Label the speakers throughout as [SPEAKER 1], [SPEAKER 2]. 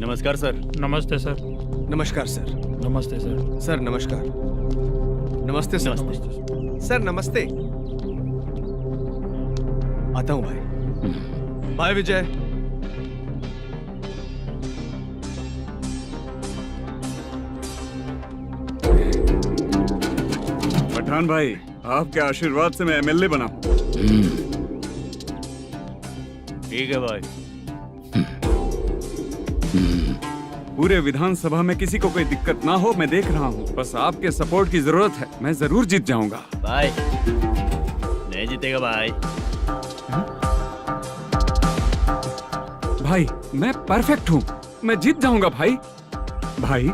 [SPEAKER 1] नमस्कार सर।
[SPEAKER 2] नमस्ते सर।
[SPEAKER 3] नमस्कार सर।
[SPEAKER 2] नमस्ते सर।
[SPEAKER 3] सर नमस्कार। नमस्ते सर।
[SPEAKER 1] नमस्ते।
[SPEAKER 3] सर नमस्ते। आता हूँ भाई। बाय विजय।
[SPEAKER 4] पठान भाई, आपके आशीर्वाद से मैं एमएलए बना हूँ।
[SPEAKER 1] ठीक है भाई।
[SPEAKER 4] पूरे विधानसभा में किसी को कोई दिक्कत ना हो, मैं देख रहा हूँ। बस आपके सपोर्ट की जरूरत है, मैं जरूर जीत जाऊंगा।
[SPEAKER 1] भाई नहीं जीतेगा भाई।
[SPEAKER 4] भाई मैं परफेक्ट हूँ, मैं जीत जाऊंगा भाई। भाई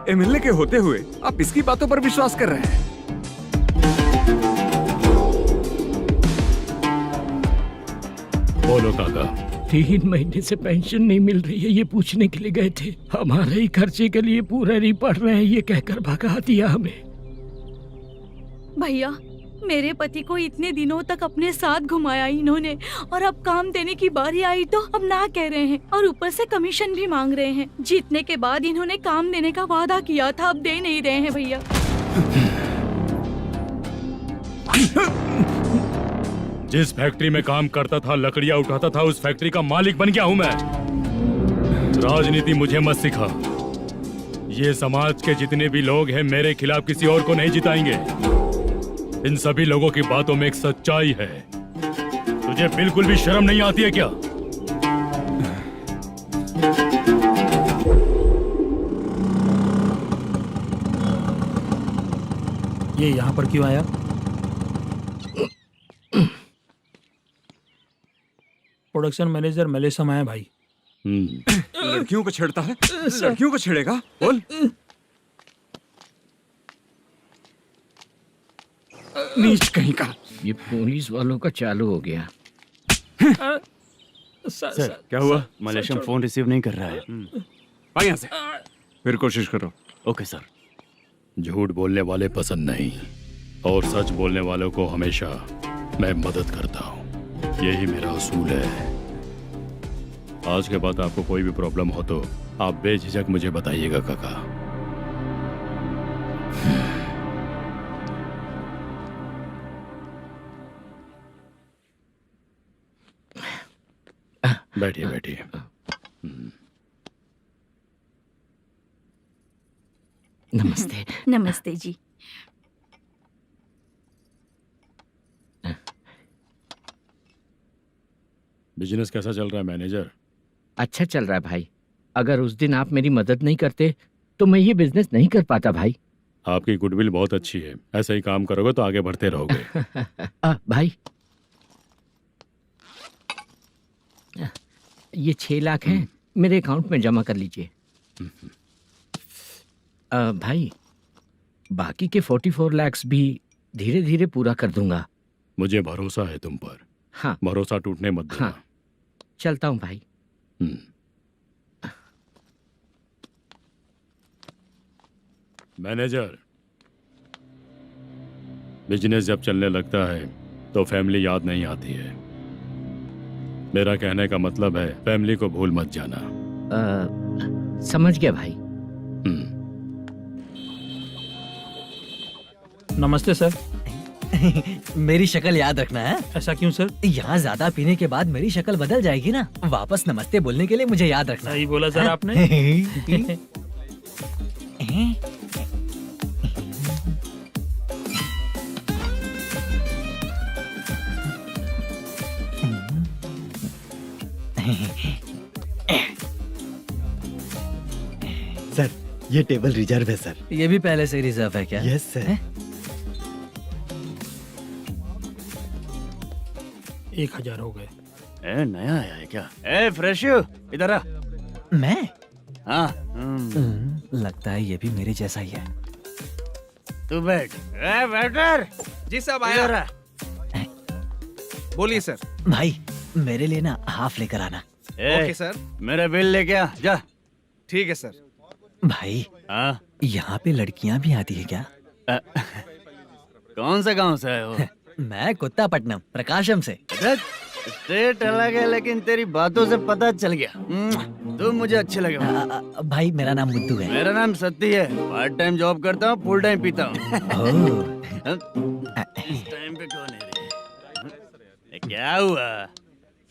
[SPEAKER 4] एमएलए के होते हुए आप इसकी बातों पर विश्वास कर रहे हैं।
[SPEAKER 5] बोलो काका।
[SPEAKER 2] 3 महीने से पेंशन नहीं मिल रही है, ये पूछने के लिए गए थे। हमारे ही खर्चे के लिए पूरा नहीं पड़ रहे हैं, ये कहकर भगा दिया हमें।
[SPEAKER 6] भैया, मेरे पति को इतने दिनों तक अपने साथ घुमाया इन्होंने, और अब काम देने की बारी आई तो अब ना कह रहे हैं, और ऊपर से कमीशन भी मांग रहे हैं। जीतने के बाद इन्होंने काम देने का वादा किया था, अब दे नहीं रहे हैं भैया।
[SPEAKER 5] जिस फैक्ट्री में काम करता था, लकड़ियां उठाता था, उस फैक्ट्री का मालिक बन गया हूं मैं। राजनीति मुझे मत सिखा। ये समाज के जितने भी लोग हैं मेरे खिलाफ किसी और को नहीं जिताएंगे। इन सभी लोगों की बातों में एक सच्चाई है। तुझे बिल्कुल भी शर्म नहीं आती है क्या?
[SPEAKER 2] ये यहाँ पर क्यों आया? प्रोडक्शन मैनेजर मलेशम आया भाई।
[SPEAKER 4] लड़कियों को छेड़ता है, लड़कियों को छेड़ेगा? बोल। नीच कहीं का।
[SPEAKER 7] ये पुलिस वालों का चालू हो गया।
[SPEAKER 1] सर क्या हुआ? मलेशियन फोन रिसीव नहीं कर रहा है।
[SPEAKER 4] भाई यहाँ से फिर कोशिश करो।
[SPEAKER 1] Okay sir.
[SPEAKER 5] झूठ बोलने वाले पसंद नहीं, और सच बोलने वालों को हमेशा मैं मदद करता हूँ। यही मेरा असूल है। आज के बाद आपको कोई भी प्रॉब्लम हो तो आप बेझिझक मुझे बताइएगा काका। बैठिए बैठिए।
[SPEAKER 7] नमस्ते।
[SPEAKER 6] नमस्ते जी।
[SPEAKER 5] बिजनेस कैसा चल रहा है मैनेजर?
[SPEAKER 7] अच्छा चल रहा है भाई। अगर उस दिन आप मेरी मदद नहीं करते तो मैं ये बिजनेस नहीं कर पाता भाई।
[SPEAKER 5] आपकी गुडविल बहुत अच्छी है, ऐसा ही काम करोगे तो आगे बढ़ते रहोगे।
[SPEAKER 7] भाई ये 6 लाख हैं, मेरे अकाउंट में जमा कर लीजिए। भाई बाकी के 44 लाख भी धीरे धीरे पूरा कर दूंगा।
[SPEAKER 5] मुझे भरोसा है तुम पर।
[SPEAKER 7] हाँ
[SPEAKER 5] भरोसा टूटने मत देना।
[SPEAKER 7] हाँ चलता हूँ भाई।
[SPEAKER 5] मैनेजर, बिजनेस जब चलने लगता है तो फैमिली याद नहीं आती है। मेरा कहने का मतलब है फैमिली को भूल मत जाना।
[SPEAKER 7] समझ गया भाई।
[SPEAKER 2] नमस्ते सर।
[SPEAKER 8] मेरी शक्ल याद रखना है।
[SPEAKER 2] ऐसा क्यों सर?
[SPEAKER 8] यहाँ ज्यादा पीने के बाद मेरी शक्ल बदल जाएगी ना। वापस नमस्ते बोलने के लिए मुझे याद रखना।
[SPEAKER 2] सही बोला सर आपने।
[SPEAKER 8] सर ये टेबल रिजर्व है सर। ये भी पहले से रिजर्व है क्या? Yes sir.
[SPEAKER 2] 1000 हो गए।
[SPEAKER 1] नया आया है क्या? फ्रेश इधर आ।
[SPEAKER 8] मैं?
[SPEAKER 1] हाँ।
[SPEAKER 8] लगता है ये भी मेरे जैसा ही है।
[SPEAKER 1] तू बैठ। वेटर
[SPEAKER 3] जी साहब आया। बोलिए सर।
[SPEAKER 8] भाई मेरे लिए ना हाफ लेकर आना।
[SPEAKER 3] Okay sir.
[SPEAKER 1] मेरा बिल लेके आ जा।
[SPEAKER 3] ठीक है सर।
[SPEAKER 8] भाई
[SPEAKER 1] हाँ
[SPEAKER 8] यहाँ पे लड़कियाँ भी आती है क्या?
[SPEAKER 1] कौन से गांव से है वो?
[SPEAKER 8] मैं कुत्तापट्टनम प्रकाशम से।
[SPEAKER 1] स्टेट अलग है लेकिन तेरी बातों से पता चल गया तुम मुझे अच्छे लगे हो।
[SPEAKER 8] भाई मेरा नाम मुद्दू है।
[SPEAKER 1] मेरा नाम सत्ती है, पार्ट टाइम जॉब करता हूँ, फुल टाइम पीता हूँ। इस टाइम पे कौन है रे? ये क्या हुआ?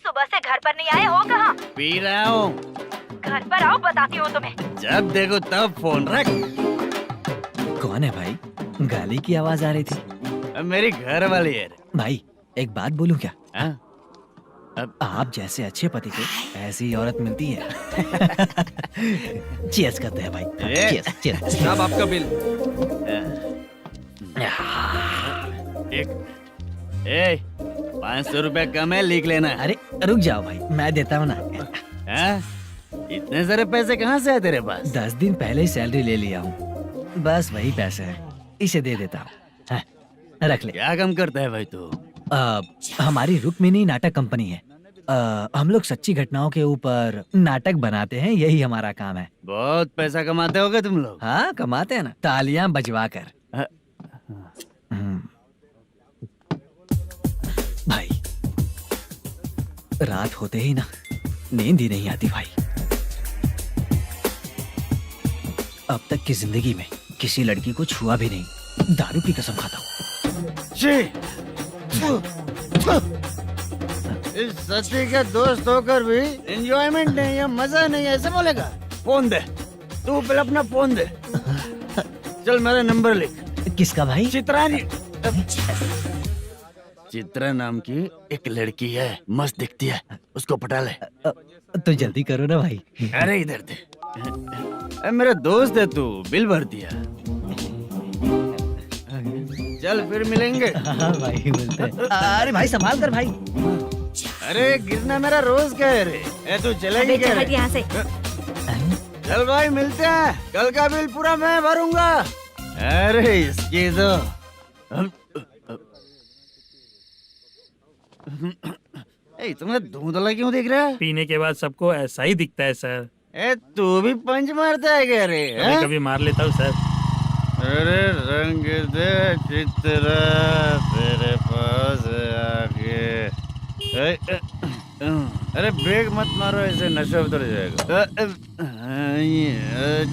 [SPEAKER 6] सुबह से घर पर नहीं आए हो कहाँ?
[SPEAKER 1] पी रहा हूँ।
[SPEAKER 6] घर पर आओ, बताती हूँ तुम्हें।
[SPEAKER 1] जब देखो तब फोन रख।
[SPEAKER 8] कौन है भाई? गाली की आवाज आ रही थी।
[SPEAKER 1] अब मेरी घर वाली है रे।
[SPEAKER 8] भाई एक बात बोलूं क्या?
[SPEAKER 1] हाँ?
[SPEAKER 8] आप जैसे अच्छे पति को ऐसी औरत मिलती है। चीयर्स करते हैं भाई। Cheers cheers.
[SPEAKER 3] साहब आपका बिल।
[SPEAKER 1] एक 500 रुपया कम है, लिख लेना।
[SPEAKER 8] अरे रुक जाओ भाई, मैं देता हूँ ना।
[SPEAKER 1] हाँ? इतने सारे पैसे कहाँ से आए तेरे पास?
[SPEAKER 8] 10 दिन पहले ही सैलरी ले लिया हूँ, बस वही पैसे हैं, इसे दे देता हूँ। हाँ, रख ले।
[SPEAKER 1] क्या काम करता है भाई तू?
[SPEAKER 8] हमारी रुक्मिणी नाटक कंपनी है। हम लोग सच्ची घटनाओं के ऊपर नाटक बनाते हैं, यही हमारा काम है।
[SPEAKER 1] बहुत पैसा कमाते होगे तुम लोग।
[SPEAKER 8] हाँ कमाते हैं ना, तालियां बजवा कर।
[SPEAKER 1] हाँ।
[SPEAKER 8] भाई रात होते ही ना नींद ही नहीं आती भाई। अब तक की जिंदगी में किसी लड़की को छुआ भी नहीं, दारू की कसम खाता हूँ।
[SPEAKER 1] इस सच्ची का दोस्त होकर भी एंजॉयमेंट नहीं है, मजा नहीं है, ऐसे बोलेगा? फोन दे, तू पहले अपना फोन दे। चल मेरा नंबर लिख।
[SPEAKER 8] किसका भाई?
[SPEAKER 1] चित्रानी। चित्रा नाम की एक लड़की है, मस्त दिखती है, उसको पटा ले।
[SPEAKER 8] तो जल्दी करो ना भाई।
[SPEAKER 1] अरे इधर दे। अरे मेरा दोस्त है तू, बिल भर दिया। चल फिर मिलेंगे।
[SPEAKER 8] हाँ भाई मिलते हैं। अरे भाई संभाल कर भाई।
[SPEAKER 1] अरे गिरना मेरा रोज का है रे। ए तू चलेगी क्या रे?
[SPEAKER 6] यहाँ से।
[SPEAKER 1] चल भाई मिलते हैं, कल का बिल पूरा मैं भरूंगा। अरे इसकी तो तुम्हें धुंधला क्यों दिख रहा है?
[SPEAKER 2] पीने के बाद सबको ऐसा ही दिखता है सर।
[SPEAKER 1] ए तू भी पंच मारता है क्या रे?
[SPEAKER 2] कभी कभी मार लेता हूँ सर।
[SPEAKER 1] अरे रंग दे चित्रा तेरे पास आके। अरे ब्रेक मत मारो, ऐसे नशा उतर जाएगा।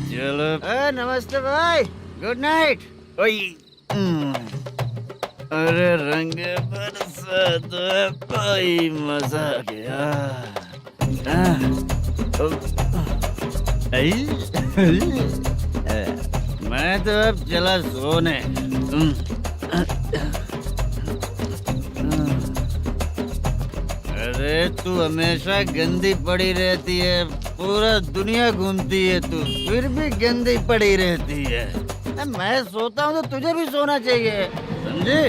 [SPEAKER 1] चलो। नमस्ते भाई, गुड नाइट। अरे रंग बरसात भाई, मजा आ गया। मैं तो अब चला सोने। अरे तू हमेशा गंदी पड़ी रहती है, पूरा दुनिया घूमती है तू, फिर भी गंदी पड़ी रहती है। मैं सोता हूँ तो तुझे भी सोना चाहिए, समझे?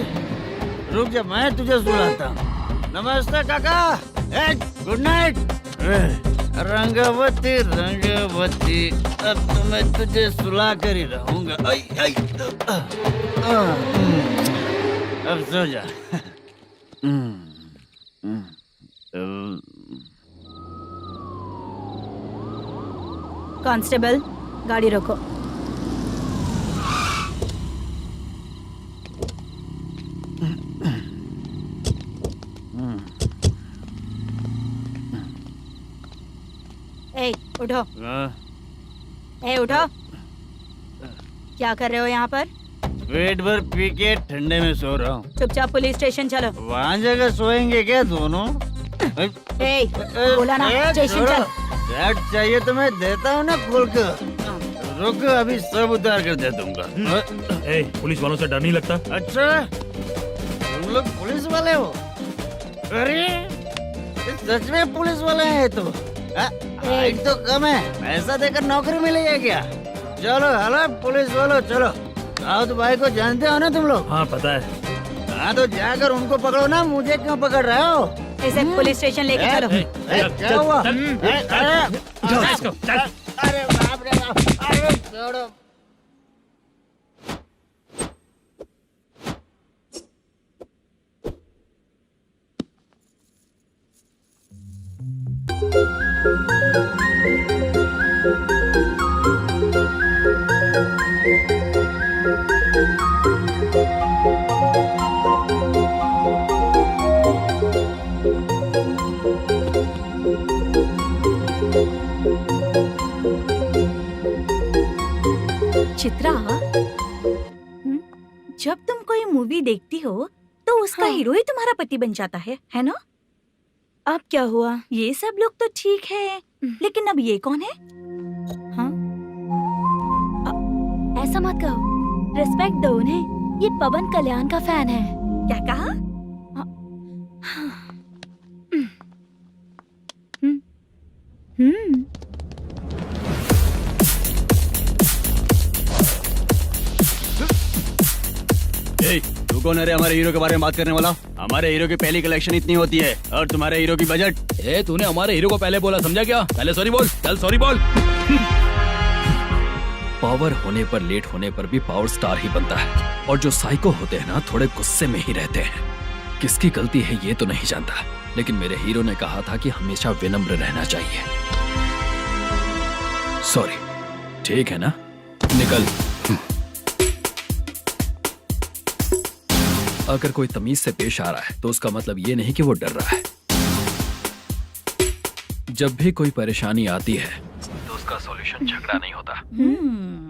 [SPEAKER 1] रुक जा, मैं तुझे सुलाता हूँ। नमस्ते काका, गुड नाइट। रंगवती रंगवती, अब तो मैं तुझे सुला कर ही रहूंगा। अब सो जा।
[SPEAKER 6] कांस्टेबल, गाड़ी रोको। ए, उठो। ए, उठो। क्या कर रहे हो यहाँ पर?
[SPEAKER 1] पेट भर पी के ठंडे में सो रहा हूँ।
[SPEAKER 6] चुपचाप पुलिस स्टेशन चलो।
[SPEAKER 1] वहाँ जगह सोएंगे क्या दोनों?
[SPEAKER 6] ए, बोला ना, स्टेशन चल।
[SPEAKER 1] शर्ट चाहिए तो मैं देता हूँ ना खोल कर। रुक, अभी सब उतार कर दे दूंगा।
[SPEAKER 2] ए, पुलिस वालों से डर नहीं लगता?
[SPEAKER 1] अच्छा, तुम लोग पुलिस वाले हो? अरे सच में पुलिस वाले हैं तो? हाइट तो कम है, पैसा देकर नौकरी मिलेगी क्या? चलो हेलो पुलिस वालों, चलो। राउत भाई को जानते हो ना तुम लोग?
[SPEAKER 2] हाँ पता है।
[SPEAKER 1] हाँ तो जाकर उनको पकड़ो ना, मुझे क्यों पकड़ रहे हो?
[SPEAKER 6] इसे पुलिस स्टेशन लेके चलो।
[SPEAKER 1] क्या हुआ?
[SPEAKER 2] चल।
[SPEAKER 1] अरे बाप रे बाप, अरे छोड़ो।
[SPEAKER 6] मूवी देखती हो तो उसका हीरो ही तुम्हारा पति बन जाता है ना? अब क्या हुआ? ये सब लोग तो ठीक है, लेकिन अब ये कौन है? हाँ? ऐसा मत कहो, रिस्पेक्ट दो उन्हें। ये पवन कल्याण का फैन है। क्या कहा?
[SPEAKER 9] तू कौन है रे हमारे हीरो के बारे में बात करने वाला? हमारे हीरो की पहली कलेक्शन इतनी होती है और तुम्हारे हीरो की बजट। तूने हमारे हीरो को पहले बोला, समझा क्या? पहले सॉरी बोल, चल सॉरी बोल।
[SPEAKER 10] पावर होने पर लेट होने पर भी पावर स्टार ही बनता है, और जो साइको होते हैं ना थोड़े गुस्से में ही रहते हैं। किसकी गलती है ये तो नहीं जानता, लेकिन मेरे हीरो ने कहा था कि हमेशा विनम्र रहना चाहिए। सॉरी, ठीक है ना? निकल। अगर कोई तमीज से पेश आ रहा है तो उसका मतलब ये नहीं कि वो डर रहा है। जब भी कोई परेशानी आती है तो उसका सॉल्यूशन झगड़ा नहीं होता।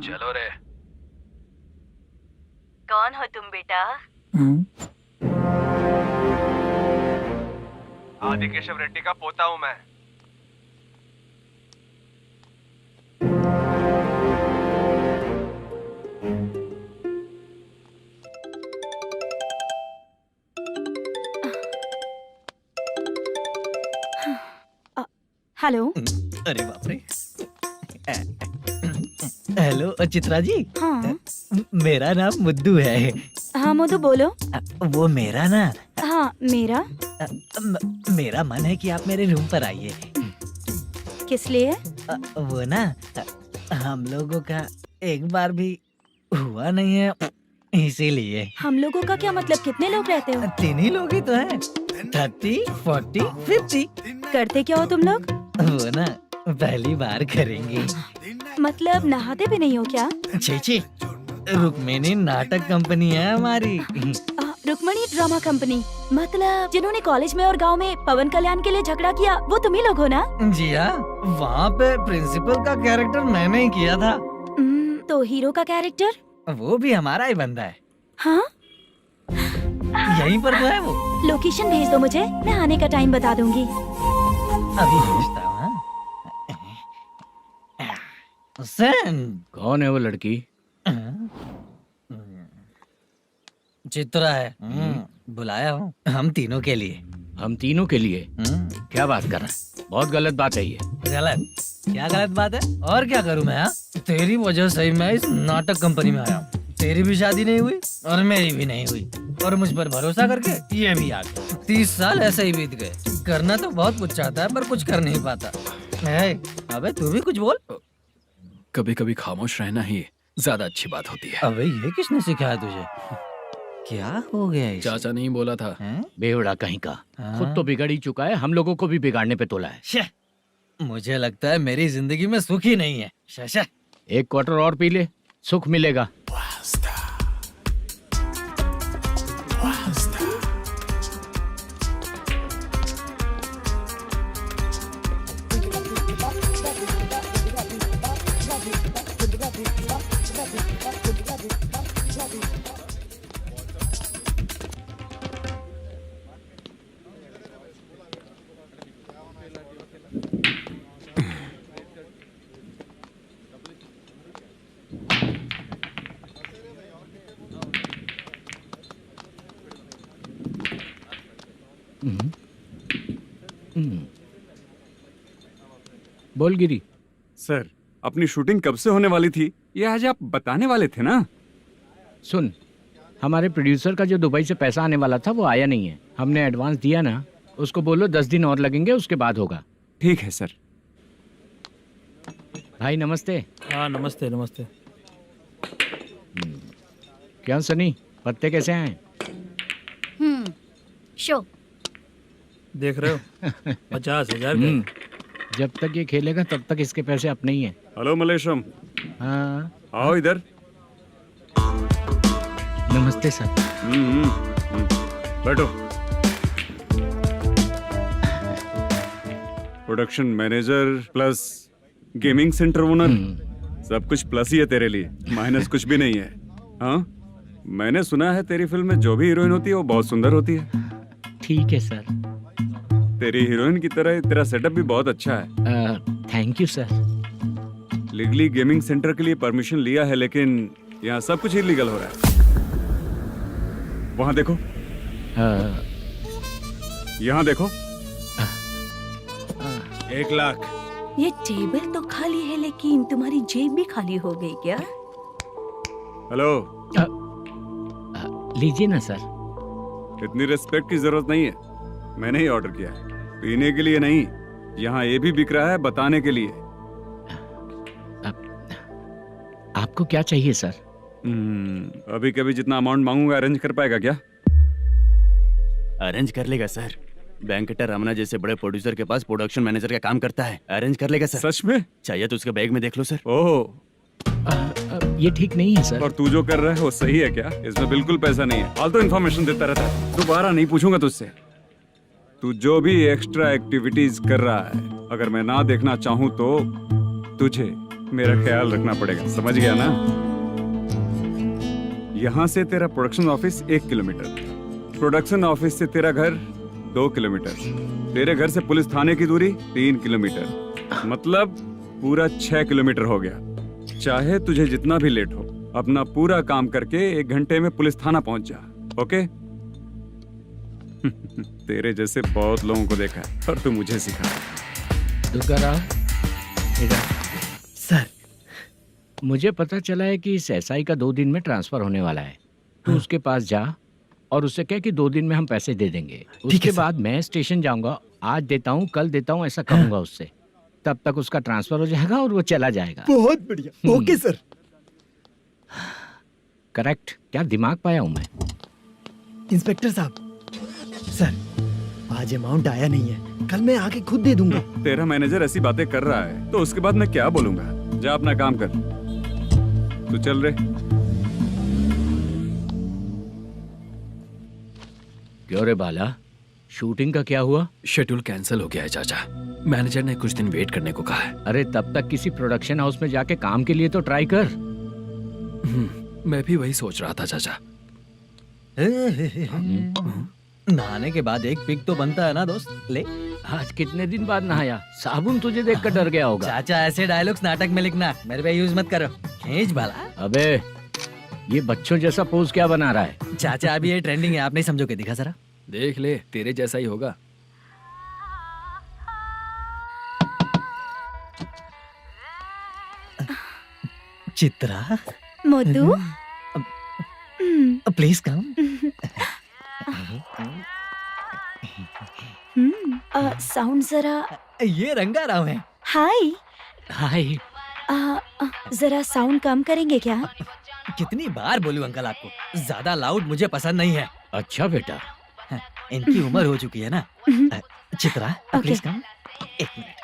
[SPEAKER 10] चलो रे।
[SPEAKER 6] कौन हो तुम बेटा?
[SPEAKER 3] आदि केशव रेड्डी का पोता हूँ मैं।
[SPEAKER 6] हेलो।
[SPEAKER 8] अरे बाप रे। हेलो चित्रा जी।
[SPEAKER 6] हाँ
[SPEAKER 8] मेरा नाम मुद्दू है।
[SPEAKER 6] हाँ मधु बोलो।
[SPEAKER 8] वो मेरा ना
[SPEAKER 6] हाँ मेरा।
[SPEAKER 8] मेरा मन है कि आप मेरे रूम पर आइए।
[SPEAKER 6] किस लिए?
[SPEAKER 8] वो ना हम लोगों का एक बार भी हुआ नहीं है, इसीलिए।
[SPEAKER 6] हम लोगों का क्या मतलब? कितने लोग रहते हो?
[SPEAKER 8] 3 ही लोग ही तो हैं। 30, 40, 50।
[SPEAKER 6] करते क्या हो तुम लोग?
[SPEAKER 8] वो ना पहली बार करेंगे।
[SPEAKER 6] मतलब नहाते भी नहीं हो क्या?
[SPEAKER 8] छी, रुक्मिणी नाटक कंपनी है हमारी।
[SPEAKER 6] Rukmini drama company? मतलब जिन्होंने कॉलेज में और गांव में पवन कल्याण के लिए झगड़ा किया वो तुम ही लोग हो ना?
[SPEAKER 8] जी हाँ, वहाँ पे प्रिंसिपल का कैरेक्टर मैंने ही किया था।
[SPEAKER 6] तो हीरो का कैरेक्टर?
[SPEAKER 8] वो भी हमारा ही बंदा है।
[SPEAKER 6] हाँ?
[SPEAKER 8] यहीं पर तो है वो।
[SPEAKER 6] लोकेशन भेज दो मुझे, मैं आने का टाइम बता दूंगी।
[SPEAKER 8] अभी भेजता हूँ।
[SPEAKER 7] कौन है वो लड़की?
[SPEAKER 8] चित्रा है। बुलाया हूँ हम तीनों के लिए।
[SPEAKER 7] हम तीनों के लिए? क्या बात कर रहा है? बहुत गलत बात है ये।
[SPEAKER 8] गलत? क्या गलत बात है? और क्या करूँ मैं? तेरी वजह से ही मैं इस नाटक कंपनी में आया हूँ। तेरी भी शादी नहीं हुई और मेरी भी नहीं हुई, और मुझ पर भरोसा करके ये भी आ गया। 30 साल ऐसे ही बीत गए। करना तो बहुत कुछ चाहता है पर कुछ कर नहीं पाता। अबे तू भी कुछ बोल।
[SPEAKER 10] कभी कभी खामोश रहना ही ज्यादा अच्छी बात होती है।
[SPEAKER 8] अबे ये किसने सिखाया तुझे? क्या हो गया इसे?
[SPEAKER 10] चाचा नहीं बोला था।
[SPEAKER 7] बेवड़ा कहीं का। खुद तो बिगड़ ही चुका है, हम लोगों को भी बिगाड़ने पे तोला है।
[SPEAKER 8] मुझे लगता है मेरी जिंदगी में सुख ही नहीं है। शशा,
[SPEAKER 7] 1 क्वार्टर और पी ले, सुख मिलेगा। बोल गिरी।
[SPEAKER 4] सर, अपनी शूटिंग कब से होने वाली थी ये आज आप बताने वाले थे ना?
[SPEAKER 7] सुन, हमारे प्रोड्यूसर का जो दुबई से पैसा आने वाला था वो आया नहीं है। हमने एडवांस दिया ना, उसको बोलो 10 दिन और लगेंगे, उसके बाद होगा।
[SPEAKER 4] ठीक है सर।
[SPEAKER 7] भाई नमस्ते।
[SPEAKER 11] हाँ नमस्ते नमस्ते।
[SPEAKER 7] क्या सनी, पत्ते कैसे हैं?
[SPEAKER 6] शो
[SPEAKER 11] देख रहे हो 50,000 का।
[SPEAKER 7] जब तक ये खेलेगा तब तक इसके पैसे अपने ही हैं।
[SPEAKER 4] हेलो मलेशम।
[SPEAKER 7] हाँ
[SPEAKER 4] आओ इधर।
[SPEAKER 7] नमस्ते सर।
[SPEAKER 4] बैठो। Production manager plus gaming centre owner, सब कुछ प्लस ही है तेरे लिए, माइनस कुछ भी नहीं है। हाँ मैंने सुना है तेरी फिल्म में जो भी हीरोइन होती है वो बहुत सुंदर होती है।
[SPEAKER 7] ठीक है सर।
[SPEAKER 4] तेरी हीरोइन की तरह तेरा सेटअप भी बहुत अच्छा है।
[SPEAKER 7] Thank you sir.
[SPEAKER 4] Legally gaming centre के लिए परमिशन लिया है, लेकिन यहाँ सब कुछ इलीगल हो रहा है। वहाँ देखो, यहाँ देखो। 1 लाख।
[SPEAKER 6] ये टेबल तो खाली है लेकिन तुम्हारी जेब भी खाली हो गई क्या?
[SPEAKER 4] हेलो,
[SPEAKER 7] लीजिए ना सर।
[SPEAKER 4] इतनी रिस्पेक्ट की जरूरत नहीं है, मैंने ही ऑर्डर किया है, पीने के लिए नहीं। यहाँ ये भी बिक रहा है बताने के लिए।
[SPEAKER 7] आपको क्या चाहिए सर?
[SPEAKER 4] अभी कभी जितना अमाउंट मांगूंगा अरेंज कर पाएगा क्या?
[SPEAKER 9] अरेंज कर लेगा सर। वेंकटर रमना जैसे बड़े प्रोड्यूसर के पास प्रोडक्शन मैनेजर का काम करता है, अरेंज कर लेगा सर।
[SPEAKER 4] सच में?
[SPEAKER 9] चाहिए तो उसके बैग में देख लो सर।
[SPEAKER 4] ओह,
[SPEAKER 7] ये ठीक नहीं है सर।
[SPEAKER 4] और तू जो कर रहा है वो सही है क्या? इसमें बिल्कुल पैसा नहीं है, फालतू इन्फॉर्मेशन देता रहता है। दोबारा नहीं पूछूंगा तुझसे। तू जो भी एक्स्ट्रा एक्टिविटीज कर रहा है, अगर मैं ना देखना चाहूँ तो तुझे मेरा ख्याल रखना पड़ेगा, समझ गया ना? यहाँ से तेरा production office 1 kilometre, production office से तेरा घर 2 किलोमीटर, तेरे घर से पुलिस थाने की दूरी 3 किलोमीटर, मतलब पूरा 6 किलोमीटर हो गया। चाहे तुझे जितना भी लेट हो, अपना पूरा काम करके 1 घंटे में पुलिस थाना पहुंच जा, ओके? तेरे जैसे बहुत लोगों को देखा है और तू मुझे सिखा।
[SPEAKER 7] सर, मुझे पता चला है कि इस एसआई का 2 दिन में ट्रांसफर होने वाला है। तो उसके पास जा और उससे कह कि 2 दिन में हम पैसे दे देंगे। उसके बाद मैं स्टेशन जाऊंगा, आज देता हूँ कल देता हूँ ऐसा कहूंगा उससे। तब तक उसका ट्रांसफर हो जाएगा और वो चला जाएगा।
[SPEAKER 12] बहुत बढ़िया, ओके सर।
[SPEAKER 7] करेक्ट। क्या दिमाग पाया हूँ मैं।
[SPEAKER 12] इंस्पेक्टर साहब, सर आज अमाउंट आया नहीं है, कल मैं आके खुद दे दूंगा।
[SPEAKER 4] तेरा मैनेजर ऐसी बातें कर रहा है तो उसके बाद मैं क्या बोलूंगा? जा अपना काम कर, तू चल रे।
[SPEAKER 7] क्यों रे बाला, शूटिंग का क्या हुआ?
[SPEAKER 10] शेड्यूल कैंसिल हो गया है चाचा। मैनेजर ने कुछ दिन वेट करने को कहा है।
[SPEAKER 7] अरे तब तक किसी प्रोडक्शन हाउस में जाके काम के लिए तो ट्राई कर।
[SPEAKER 10] मैं भी वही सोच रहा था चाचा।
[SPEAKER 8] नहाने के बाद एक पिक तो बनता है ना दोस्त। ले,
[SPEAKER 7] आज कितने दिन बाद नहाया? साबुन तुझे देखकर डर गया होगा।
[SPEAKER 8] चाचा ऐसे डायलॉग्स नाटक में लिखना, मेरे पे यूज मत करो। खींच बाला।
[SPEAKER 7] अबे ये बच्चों जैसा पोज क्या बना रहा है?
[SPEAKER 8] चाचा अभी ये ट्रेंडिंग है, आप नहीं समझोगे। दिखा जरा।
[SPEAKER 10] देख ले, तेरे जैसा ही होगा।
[SPEAKER 8] Chitra,
[SPEAKER 6] Modu,
[SPEAKER 8] please come.
[SPEAKER 6] Sound जरा।
[SPEAKER 8] ये रंगा राव है।
[SPEAKER 6] हाय।
[SPEAKER 7] हाय।
[SPEAKER 6] जरा साउंड कम करेंगे क्या?
[SPEAKER 8] कितनी बार बोलूं अंकल आपको, ज्यादा लाउड मुझे पसंद नहीं है।
[SPEAKER 7] अच्छा बेटा,
[SPEAKER 8] इनकी उम्र हो चुकी है ना। Chitra, please come. 1 मिनट।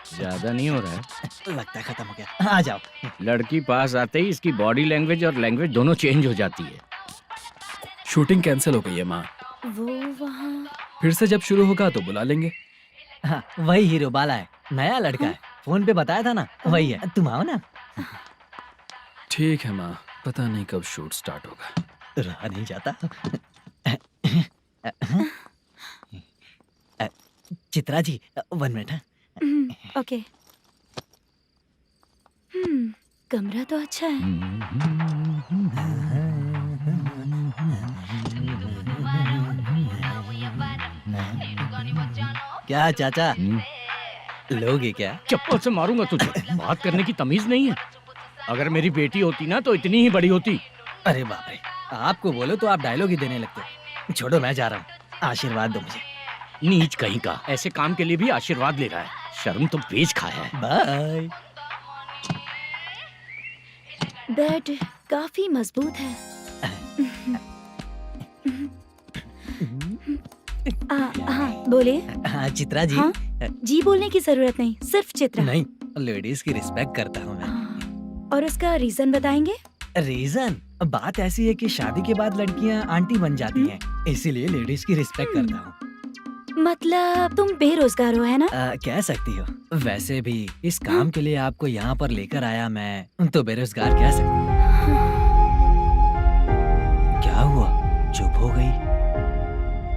[SPEAKER 7] ज्यादा नहीं हो रहा है?
[SPEAKER 8] लगता है खत्म हो गया। आ जाओ।
[SPEAKER 7] लड़की पास आते ही इसकी बॉडी लैंग्वेज और लैंग्वेज दोनों चेंज हो जाती है।
[SPEAKER 10] शूटिंग कैंसिल हो गई है माँ।
[SPEAKER 6] वो वहाँ।
[SPEAKER 10] फिर से जब शुरू होगा तो बुला लेंगे।
[SPEAKER 8] हाँ, वही हीरो बाला है, नया लड़का है। फोन पे बताया था ना, वही है। तुम आओ ना।
[SPEAKER 10] ठीक है माँ, पता नहीं कब शूट स्टार्ट होगा।
[SPEAKER 8] रहा नहीं जाता। चित्रा जी 1 मिनट।
[SPEAKER 6] ओके। कमरा तो अच्छा है।
[SPEAKER 8] क्या चाचा, लोगे क्या?
[SPEAKER 7] चप्पल से मारूंगा तुझे। बात करने की तमीज नहीं है। अगर मेरी बेटी होती ना तो इतनी ही बड़ी होती।
[SPEAKER 8] अरे बाप रे, आपको बोलो तो आप डायलॉग ही देने लगते। छोड़ो, मैं जा रहा हूँ, आशीर्वाद दो मुझे।
[SPEAKER 7] नीच कहीं का, ऐसे काम के लिए भी आशीर्वाद ले रहा है। शर्म तो बेच खाया है।
[SPEAKER 8] बाय।
[SPEAKER 6] बेड काफी मजबूत है। हाँ बोले।
[SPEAKER 8] हाँ चित्रा जी।
[SPEAKER 6] हाँ? जी बोलने की जरूरत नहीं, सिर्फ चित्रा।
[SPEAKER 8] नहीं, लेडीज की रिस्पेक्ट करता हूँ मैं।
[SPEAKER 6] और उसका रीजन बताएंगे?
[SPEAKER 8] रीजन? बात ऐसी है कि शादी के बाद लड़कियाँ आंटी बन जाती हैं, इसीलिए लेडीज की रिस्पेक्ट करता हूँ।
[SPEAKER 6] मतलब तुम बेरोजगार हो, है ना?
[SPEAKER 8] कह सकती हो। वैसे भी इस काम के लिए आपको यहाँ पर लेकर आया मैं, तो बेरोजगार कह सकती हूँ।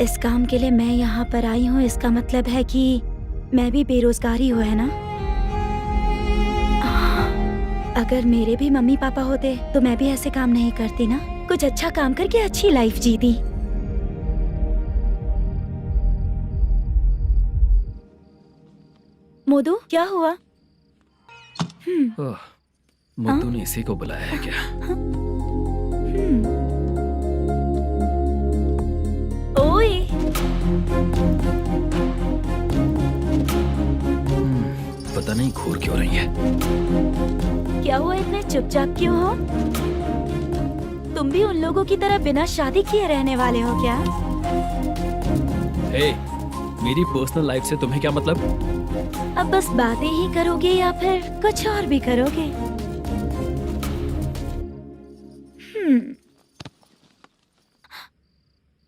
[SPEAKER 6] इस काम के लिए मैं यहाँ पर आई हूँ, इसका मतलब है कि मैं भी बेरोजगार ही हूँ, है ना? अगर मेरे भी मम्मी पापा होते तो मैं भी ऐसे काम नहीं करती ना, कुछ अच्छा काम करके अच्छी लाइफ जीती। मोदू, क्या हुआ?
[SPEAKER 10] मुद्दू ने इसी को बुलाया है क्या?
[SPEAKER 6] ओए,
[SPEAKER 10] पता नहीं घूर क्यों रही है।
[SPEAKER 6] क्या हुआ, इतने चुपचाप क्यों हो? तुम भी उन लोगों की तरह बिना शादी किए रहने वाले हो क्या?
[SPEAKER 10] हे, मेरी पर्सनल लाइफ से तुम्हें क्या मतलब?
[SPEAKER 6] अब बस बातें ही करोगे या फिर कुछ और भी करोगे?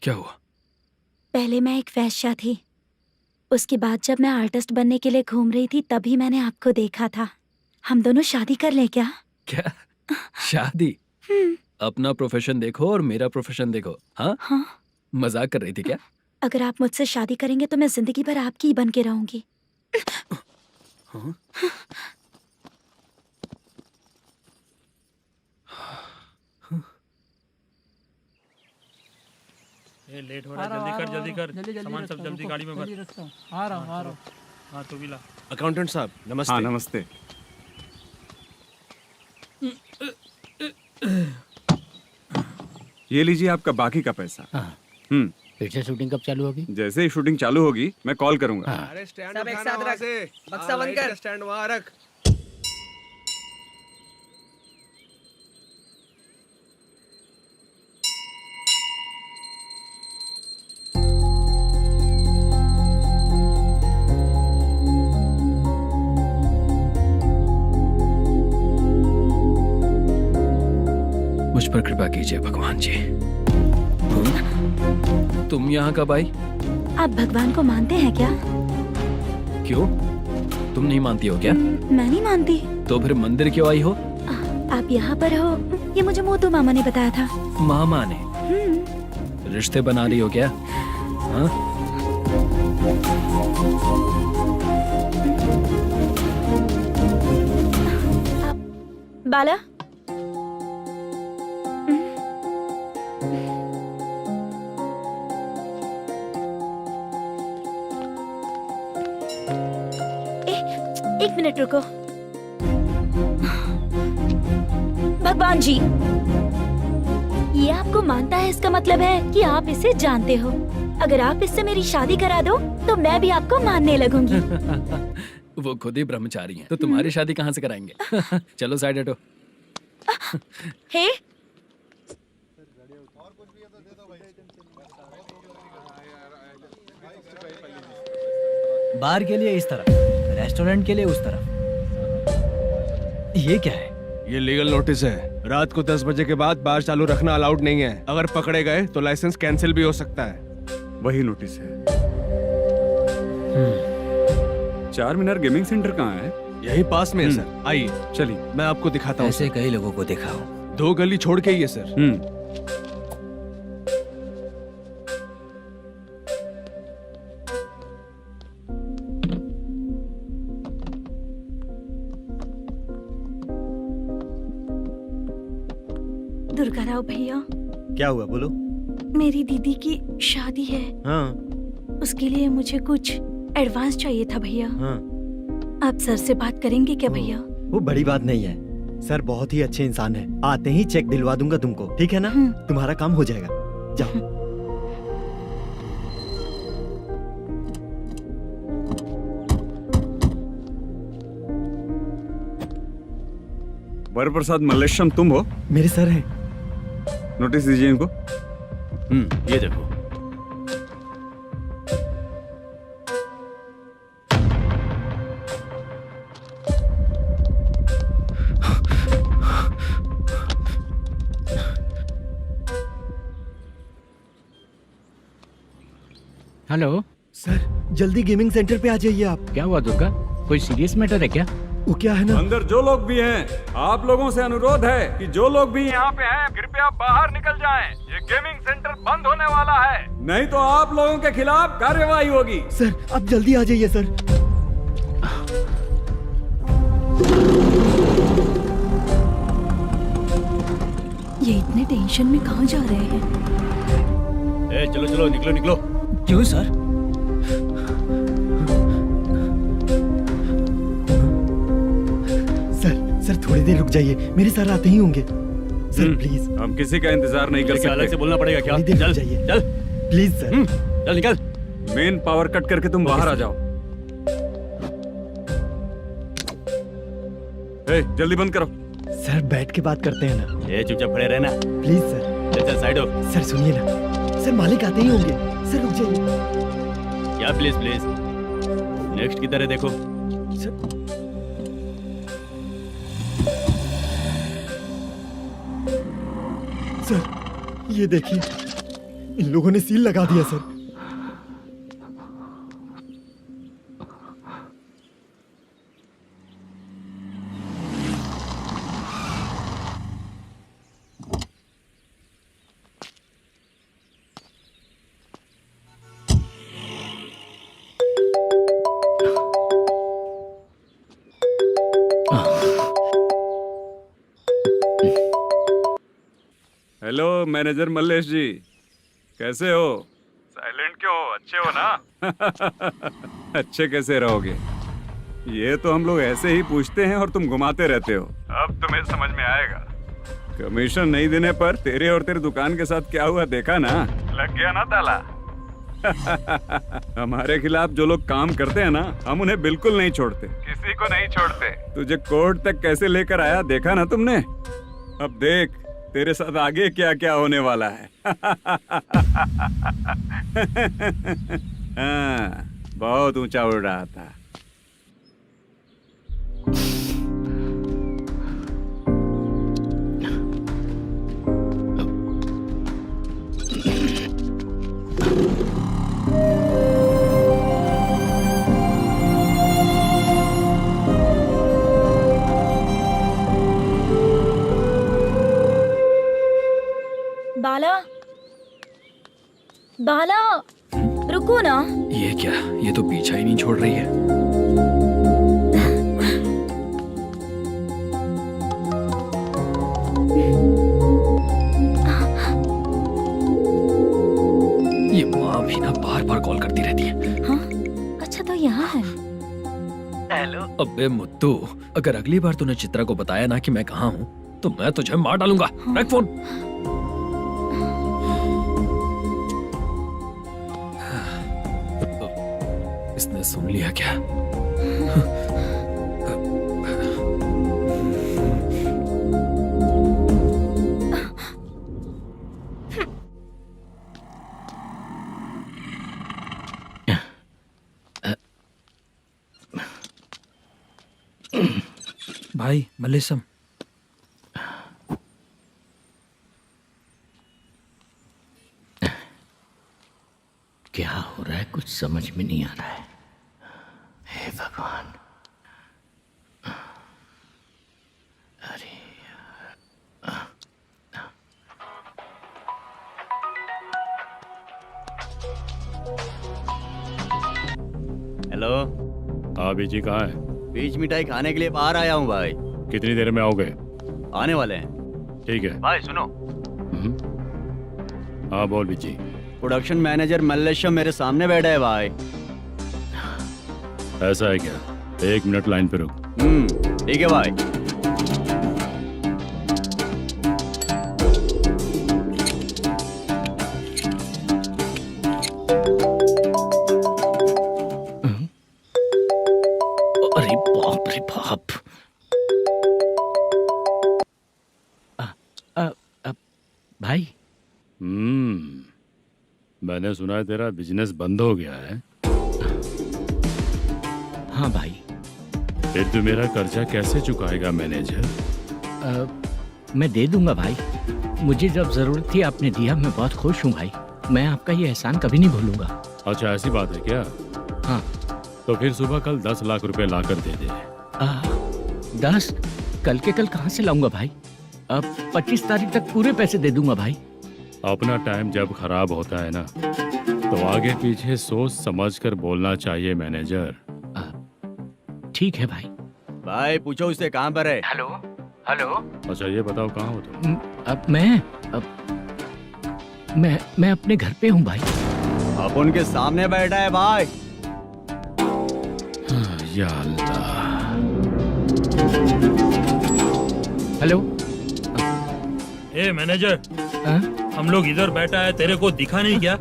[SPEAKER 10] क्या हुआ?
[SPEAKER 6] पहले मैं एक वेश्या थी, उसके बाद जब मैं आर्टिस्ट बनने के लिए घूम रही थी तभी मैंने आपको देखा था। हम दोनों शादी कर ले क्या?
[SPEAKER 10] क्या शादी? अपना प्रोफेशन देखो और मेरा प्रोफेशन देखो। हाँ? मजाक कर रही थी क्या?
[SPEAKER 6] अगर आप मुझसे शादी करेंगे तो मैं जिंदगी भर आपकी ही बन के रहूंगी।
[SPEAKER 10] हाँ?
[SPEAKER 11] ये लेट हो रहा है, जल्दी कर, सामान सब जल्दी गाड़ी में भर।
[SPEAKER 8] आ रहा हूँ।
[SPEAKER 11] हाँ तू भी ला।
[SPEAKER 3] अकाउंटेंट साहब नमस्ते।
[SPEAKER 4] हाँ नमस्ते। ये लीजिए आपका बाकी का पैसा।
[SPEAKER 7] फिर से शूटिंग कब चालू होगी?
[SPEAKER 4] जैसे ही शूटिंग चालू होगी मैं कॉल करूंगा।
[SPEAKER 3] अरे स्टैंड सब एक साथ रख, बक्सा बंद कर, स्टैंड वहाँ रख।
[SPEAKER 10] मुझ पर कृपा कीजिए भगवान जी। तुम यहाँ कब आई?
[SPEAKER 6] आप भगवान को मानते हैं क्या?
[SPEAKER 10] क्यों? तुम नहीं मानती हो क्या?
[SPEAKER 6] मैं नहीं मानती।
[SPEAKER 10] तो फिर मंदिर क्यों आई हो?
[SPEAKER 6] आप यहाँ पर हो ये मुझे मोदू मामा ने बताया था।
[SPEAKER 10] मामा ने? रिश्ते बना रही हो क्या? हाँ?
[SPEAKER 6] बाला, एक मिनट रुको। भगवान जी, ये आपको मानता है, इसका मतलब है कि आप इसे जानते हो। अगर आप इससे मेरी शादी करा दो तो मैं भी आपको मानने लगूंगी।
[SPEAKER 10] वो खुद ही ब्रह्मचारी हैं, तो तुम्हारी शादी कहाँ से कराएंगे? चलो साइड हटो।
[SPEAKER 6] हे,
[SPEAKER 8] बार के लिए इस तरफ, रेस्टोरेंट के लिए उस तरफ। ये क्या है?
[SPEAKER 3] ये लीगल नोटिस है। रात को 10 बजे के बाद बार चालू रखना अलाउड नहीं है। अगर पकड़े गए तो लाइसेंस कैंसिल भी हो सकता है।
[SPEAKER 4] वही नोटिस है। चार मीनार गेमिंग सेंटर कहाँ है?
[SPEAKER 3] यही पास में है सर, आइए
[SPEAKER 4] चलिए
[SPEAKER 3] मैं आपको दिखाता हूँ।
[SPEAKER 8] ऐसे कई लोगों को देखा हूँ।
[SPEAKER 3] 2 गली छोड़ के ही है सर।
[SPEAKER 6] दुर्गा राव भैया,
[SPEAKER 12] क्या हुआ बोलो।
[SPEAKER 6] मेरी दीदी की शादी है।
[SPEAKER 12] हाँ
[SPEAKER 6] उसके लिए मुझे कुछ एडवांस चाहिए था भैया।
[SPEAKER 12] हाँ।
[SPEAKER 6] आप सर से बात करेंगे क्या भैया?
[SPEAKER 12] वो बड़ी बात नहीं है, सर बहुत ही अच्छे इंसान है। आते ही चेक दिलवा दूंगा तुमको, ठीक है ना? तुम्हारा काम हो जाएगा, जाओ।
[SPEAKER 4] वरप्रसाद मल्लेश्वरम तुम हो?
[SPEAKER 12] मेरे सर हैं।
[SPEAKER 4] नोटिस दीजिए इनको।
[SPEAKER 10] ये देखो।
[SPEAKER 7] हेलो
[SPEAKER 12] सर, जल्दी गेमिंग सेंटर पे आ जाइए आप।
[SPEAKER 7] क्या हुआ दुर्गा? कोई सीरियस मैटर है क्या?
[SPEAKER 12] वो क्या है ना,
[SPEAKER 4] अंदर जो लोग भी हैं, आप लोगों से अनुरोध है कि जो लोग भी यहाँ पे हैं कृपया बाहर निकल जाएं। ये गेमिंग सेंटर बंद होने वाला है। नहीं तो आप लोगों के खिलाफ कार्यवाही होगी।
[SPEAKER 12] सर आप जल्दी आ जाइए सर।
[SPEAKER 6] ये इतने टेंशन में कहाँ जा रहे हैं?
[SPEAKER 9] चलो चलो निकलो निकलो।
[SPEAKER 8] क्यों सर?
[SPEAKER 12] सर थोड़ी देर रुक जाइए, मेरे सर आते ही होंगे। Sir please.
[SPEAKER 4] हम किसी का इंतजार नहीं कर सकते।
[SPEAKER 9] अलग से बोलना पड़ेगा क्या?
[SPEAKER 12] थोड़ी देर
[SPEAKER 9] चल
[SPEAKER 12] रुक जाइए।
[SPEAKER 9] चल
[SPEAKER 12] प्लीज सर।
[SPEAKER 9] चल निकल।
[SPEAKER 4] मेन पावर कट करके तुम बाहर आ जाओ। जल्दी बंद करो।
[SPEAKER 12] सर बैठ के बात करते हैं ना।
[SPEAKER 9] चुपचाप खड़े रहना।
[SPEAKER 12] Please sir.
[SPEAKER 9] चल चल साइड हो।
[SPEAKER 12] सर सुनिए ना, सर मालिक आते ही होंगे। सर रुक जाइए।
[SPEAKER 9] क्या प्लीज प्लीज? नेक्स्ट किधर है देखो।
[SPEAKER 12] सर ये देखिए, इन लोगों ने सील लगा दिया सर।
[SPEAKER 4] हेलो मैनेजर मल्लेश जी, कैसे हो? साइलेंट क्यों हो? अच्छे हो ना? अच्छे कैसे रहोगे? ये तो हम लोग ऐसे ही पूछते हैं और तुम घुमाते रहते हो। अब तुम्हें समझ में आएगा। कमीशन नहीं देने पर तेरे और तेरी दुकान के साथ क्या हुआ देखा ना? लग गया ना ताला। हमारे खिलाफ जो लोग काम करते हैं ना, हम उन्हें बिल्कुल नहीं छोड़ते, किसी को नहीं छोड़ते। तुझे कोर्ट तक कैसे लेकर आया देखा ना तुमने? अब देख तेरे साथ आगे क्या क्या होने वाला है। हाँ, बहुत ऊंचा उड़ रहा था।
[SPEAKER 6] बाला, बाला, रुको ना।
[SPEAKER 10] ये क्या? ये तो पीछा ही नहीं छोड़ रही है। ये माँ भी ना बार बार कॉल करती रहती है।
[SPEAKER 6] हाँ? अच्छा तो यहाँ है।
[SPEAKER 8] हेलो।
[SPEAKER 10] अबे मुत्तू, अगर अगली बार तूने चित्रा को बताया ना कि मैं कहाँ हूँ तो मैं तुझे मार डालूंगा। रख फोन। इसने सुन लिया क्या?
[SPEAKER 8] भाई मल्लेशम,
[SPEAKER 7] क्या हो रहा है कुछ समझ में नहीं आ रहा है। हे भगवान। अरे
[SPEAKER 9] हेलो।
[SPEAKER 5] हाँ बीजी कहाँ है?
[SPEAKER 9] बीच मिठाई खाने के लिए बाहर आया हूँ भाई।
[SPEAKER 5] कितनी देर में आओगे?
[SPEAKER 9] आने वाले हैं।
[SPEAKER 5] ठीक है
[SPEAKER 9] भाई सुनो।
[SPEAKER 5] हाँ बोल बीजी।
[SPEAKER 9] प्रोडक्शन मैनेजर मल्लेशम मेरे सामने बैठा है भाई।
[SPEAKER 5] ऐसा है क्या? 1 मिनट लाइन पे रुक।
[SPEAKER 9] ठीक है भाई।
[SPEAKER 7] अरे बाप रे बाप। भाई।
[SPEAKER 5] मैंने सुना है तेरा बिजनेस बंद हो गया है।
[SPEAKER 7] हाँ भाई।
[SPEAKER 5] फिर तू मेरा कर्जा कैसे चुकाएगा मैनेजर?
[SPEAKER 7] मैं दे दूंगा भाई। मुझे जब जरूरत थी आपने दिया, मैं बहुत खुश हूँ भाई। मैं आपका ये एहसान कभी नहीं भूलूंगा।
[SPEAKER 5] अच्छा ऐसी बात है क्या?
[SPEAKER 7] हाँ।
[SPEAKER 5] तो फिर सुबह कल 10 लाख रुपए लाकर दे दे।
[SPEAKER 7] 10? कल के कल कहाँ से लाऊंगा भाई? अब 25 तारीख तक पूरे पैसे दे दूंगा भाई।
[SPEAKER 5] अपना टाइम जब खराब होता है ना तो आगे पीछे सोच समझ कर बोलना चाहिए मैनेजर।
[SPEAKER 7] ठीक है भाई।
[SPEAKER 9] भाई पूछो उससे कहाँ पर है।
[SPEAKER 7] Hello hello.
[SPEAKER 5] अच्छा ये बताओ कहाँ हो तुम?
[SPEAKER 7] अब मैं अपने घर पे हूँ भाई।
[SPEAKER 9] अब उनके सामने बैठा है भाई।
[SPEAKER 5] या अल्लाह।
[SPEAKER 7] हेलो।
[SPEAKER 11] ए मैनेजर,
[SPEAKER 7] हाँ?
[SPEAKER 11] हम लोग इधर बैठा है, तेरे को दिखा नहीं क्या?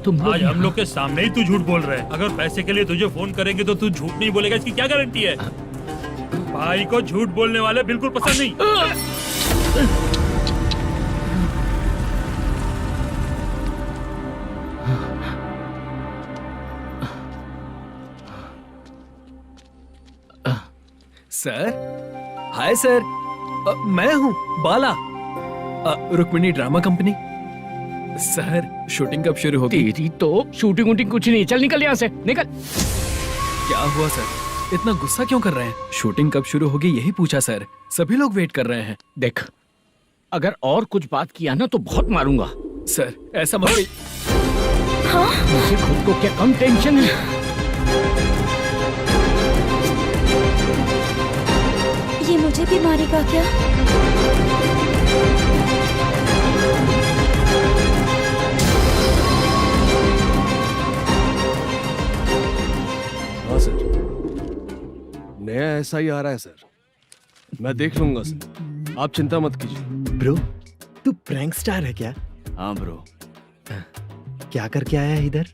[SPEAKER 7] तुम
[SPEAKER 11] आज हम लोग के सामने ही तू झूठ बोल रहा है। अगर पैसे के लिए तुझे फोन करेंगे तो तू झूठ नहीं बोलेगा, इसकी क्या गारंटी है? भाई को झूठ बोलने वाले बिल्कुल पसंद नहीं।
[SPEAKER 10] सर, हाय सर, मैं हूँ Bala, Rukmini drama company. Sir, shooting कब शुरू होगी?
[SPEAKER 7] तेरी तो शूटिंग वूटिंग कुछ नहीं, चल निकल यहाँ से, निकल।
[SPEAKER 10] क्या हुआ सर, इतना गुस्सा क्यों कर रहे हैं? शूटिंग कब शुरू होगी यही पूछा सर, सभी लोग वेट कर रहे हैं।
[SPEAKER 7] देख, अगर और कुछ बात किया ना तो बहुत मारूंगा।
[SPEAKER 10] सर ऐसा मत।
[SPEAKER 7] मुझे खुद को क्या कम टेंशन है।
[SPEAKER 6] ये मुझे भी मारेगा क्या?
[SPEAKER 3] हाँ सर, नया ऐसा ही आ रहा है सर, मैं देख लूंगा सर, आप चिंता मत कीजिए।
[SPEAKER 12] ब्रो, तू प्रैंक स्टार है क्या?
[SPEAKER 9] हाँ ब्रो।
[SPEAKER 12] क्या करके आया है इधर?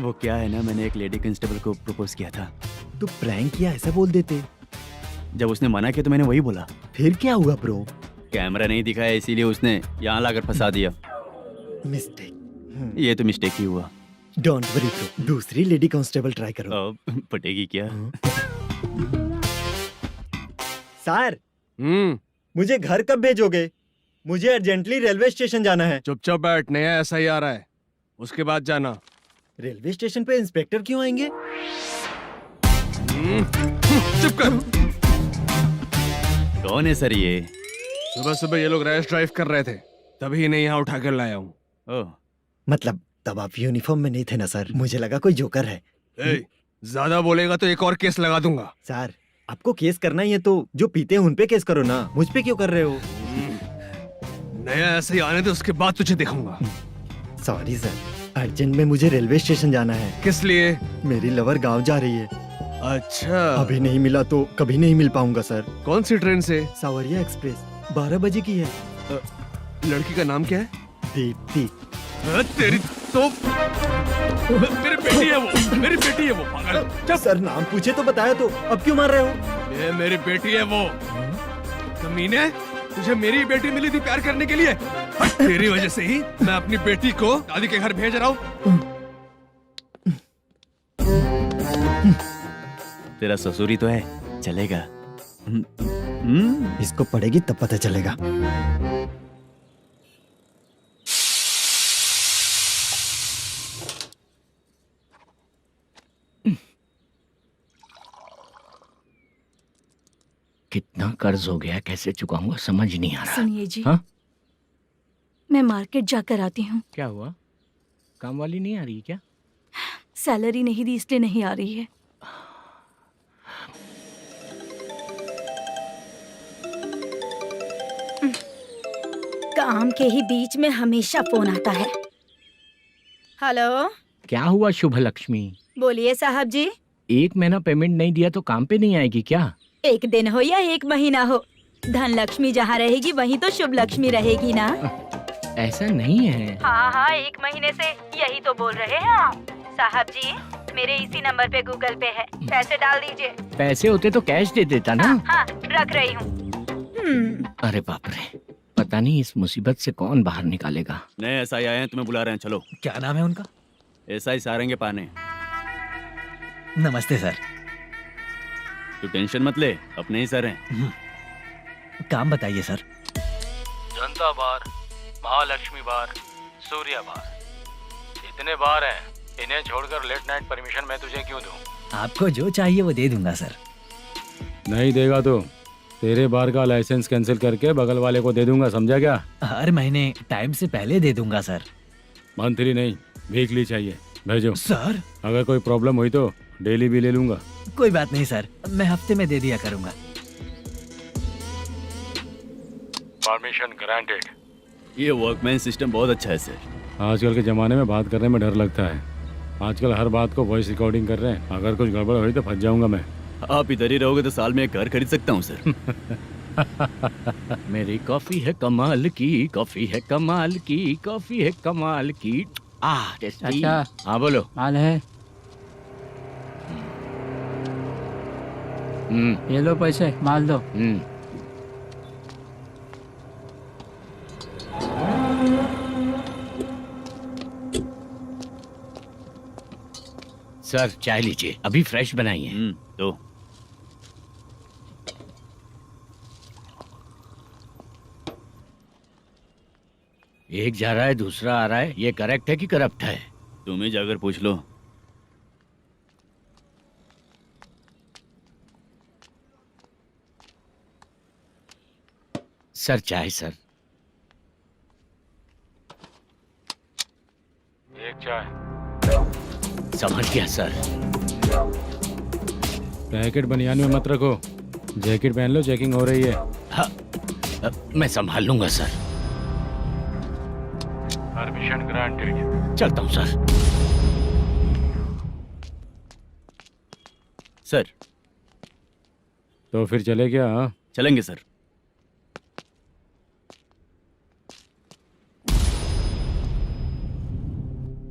[SPEAKER 9] वो क्या है ना, मैंने एक लेडी कांस्टेबल को प्रपोज किया था।
[SPEAKER 12] तू प्रैंक किया ऐसा बोल देते।
[SPEAKER 9] जब उसने मना किया तो मैंने वही बोला।
[SPEAKER 12] फिर क्या हुआ ब्रो?
[SPEAKER 9] कैमरा नहीं दिखाया इसीलिए उसने यहाँ लाकर फंसा दिया।
[SPEAKER 12] मिस्टेक।
[SPEAKER 9] ये तो मिस्टेक ही हुआ।
[SPEAKER 12] डोंट वरी ब्रो, दूसरी लेडी कांस्टेबल ट्राई करो।
[SPEAKER 9] अब पटेगी क्या?
[SPEAKER 12] सर, मुझे घर कब भेजोगे? मुझे अर्जेंटली रेलवे स्टेशन जाना है।
[SPEAKER 3] चुपचाप बैठ, नया ऐसा ही आ रहा है, उसके बाद जाना।
[SPEAKER 12] रेलवे स्टेशन पे इंस्पेक्टर क्यों आएंगे?
[SPEAKER 3] चुप कर।
[SPEAKER 9] कौन है सर ये?
[SPEAKER 3] सुबह सुबह ये लोग रैश ड्राइव कर रहे थे, तभी इन्हें यहाँ उठा कर लाया हूँ।
[SPEAKER 12] मतलब तब आप यूनिफॉर्म में नहीं थे ना सर, मुझे लगा कोई जोकर है।
[SPEAKER 3] ज्यादा बोलेगा तो एक और केस लगा दूंगा।
[SPEAKER 12] सर, आपको केस करना ही है तो जो पीते हैं उन पे केस करो ना, मुझ पे क्यों कर रहे हो?
[SPEAKER 3] नया ऐसे ही आने दे, उसके बाद तुझे दिखाऊंगा।
[SPEAKER 12] सॉरी सर, अर्जेंट में मुझे रेलवे स्टेशन जाना है।
[SPEAKER 3] किस लिए?
[SPEAKER 12] मेरी लवर गांव जा रही है।
[SPEAKER 3] अच्छा,
[SPEAKER 12] अभी नहीं मिला तो कभी नहीं मिल पाऊंगा सर।
[SPEAKER 3] कौन सी ट्रेन से?
[SPEAKER 12] सावरिया एक्सप्रेस, 12 बजे की है।
[SPEAKER 3] लड़की का नाम क्या है?
[SPEAKER 12] दीप्ति।
[SPEAKER 3] तेरी तो मेरी बेटी है वो, मेरी बेटी है वो, पागल।
[SPEAKER 12] सर नाम पूछे तो बताया तो, अब क्यों मार रहे हो?
[SPEAKER 3] ये मेरी बेटी है वो। कमीने, तुझे मेरी बेटी मिली थी प्यार करने के लिए, तेरी वजह से ही मैं अपनी बेटी को दादी के घर भेज रहा हूँ।
[SPEAKER 9] तेरा ससुरी तो है, चलेगा।
[SPEAKER 12] इसको पड़ेगी तब पता चलेगा।
[SPEAKER 7] कितना कर्ज हो गया, कैसे चुकाऊंगा समझ नहीं आ रहा।
[SPEAKER 6] सुनिए जी,
[SPEAKER 7] हाँ?
[SPEAKER 6] मैं मार्केट जाकर आती हूँ।
[SPEAKER 7] क्या हुआ, काम वाली नहीं आ रही क्या?
[SPEAKER 6] सैलरी नहीं दी इसलिए नहीं आ रही है।
[SPEAKER 13] काम के ही बीच में हमेशा फोन आता है। हेलो,
[SPEAKER 7] क्या हुआ शुभ लक्ष्मी?
[SPEAKER 13] बोलिए साहब जी।
[SPEAKER 7] 1 महीना पेमेंट नहीं दिया तो काम पे नहीं आएगी क्या?
[SPEAKER 13] 1 दिन हो या 1 महीना हो, धन लक्ष्मी जहाँ रहेगी वहीं तो शुभ लक्ष्मी रहेगी ना।
[SPEAKER 7] ऐसा नहीं है।
[SPEAKER 13] हाँ हाँ, 1 महीने से यही तो बोल रहे हैं आप। साहब जी, मेरे इसी नंबर पे गूगल पे है, पैसे डाल दीजिए।
[SPEAKER 7] पैसे होते तो कैश दे देता ना।
[SPEAKER 13] हाँ, रख रही हूँ।
[SPEAKER 7] अरे बाप रे, पता नहीं इस मुसीबत से कौन बाहर निकालेगा।
[SPEAKER 9] नए एसआई आए हैं, तुम्हें बुला रहे हैं, चलो।
[SPEAKER 8] क्या नाम है उनका?
[SPEAKER 9] एसआई सारंगे पाने।
[SPEAKER 8] नमस्ते सर।
[SPEAKER 9] तू टेंशन मत ले, अपने ही सर हैं।
[SPEAKER 8] काम बताइए सर।
[SPEAKER 5] जनता बार, महालक्ष्मी बार, सूर्या बार, इतने बार हैं, इन्हें छोड़कर लेट नाइट परमिशन मैं तुझे क्यों दूं?
[SPEAKER 8] आपको जो चाहिए वो दे दूंगा सर।
[SPEAKER 5] नहीं देगा तो तेरे बार का लाइसेंस कैंसिल करके बगल वाले को दे दूंगा, समझा क्या?
[SPEAKER 8] हर महीने टाइम से पहले दे दूंगा सर।
[SPEAKER 5] मंथली नहीं, वीकली चाहिए, भेजो।
[SPEAKER 8] सर
[SPEAKER 5] अगर कोई प्रॉब्लम हुई तो डेली भी ले लूंगा।
[SPEAKER 8] कोई बात नहीं सर, मैं हफ्ते में दे दिया करूंगा।
[SPEAKER 5] Permission granted.
[SPEAKER 9] ये वर्कमैन सिस्टम बहुत अच्छा है सर।
[SPEAKER 5] आजकल के ज़माने में बात करने में डर लगता है। आजकल हर बात को वॉइस रिकॉर्डिंग कर रहे हैं। अगर कुछ गड़बड़ हुई तो फंस जाऊंगा मैं।
[SPEAKER 9] आप इधर ही रहोगे तो साल में एक घर खरीद सकता हूँ सर।
[SPEAKER 7] मेरी कॉफी है कमाल की, कॉफी है कमाल की, कॉफी है कमाल की। टेस्टी।
[SPEAKER 8] अच्छा।
[SPEAKER 7] हाँ बोलो।
[SPEAKER 8] माल है, ये लो पैसे, माल दो।
[SPEAKER 7] सर चाय लीजिए, अभी फ्रेश बनाई है।
[SPEAKER 9] तो
[SPEAKER 7] एक जा रहा है दूसरा आ रहा है, ये करेक्ट है कि करप्ट है?
[SPEAKER 9] तुम ही जाकर पूछ लो।
[SPEAKER 7] सर चाय सर।
[SPEAKER 5] एक चाय।
[SPEAKER 7] समझ गया सर।
[SPEAKER 5] पैकेट बनियान में मत रखो, जैकेट पहन लो, चेकिंग हो रही है।
[SPEAKER 7] हाँ, मैं संभाल लूंगा सर।
[SPEAKER 5] Permission granted.
[SPEAKER 7] चलता हूँ सर।
[SPEAKER 9] सर
[SPEAKER 5] तो फिर चले क्या? हाँ?
[SPEAKER 9] चलेंगे सर।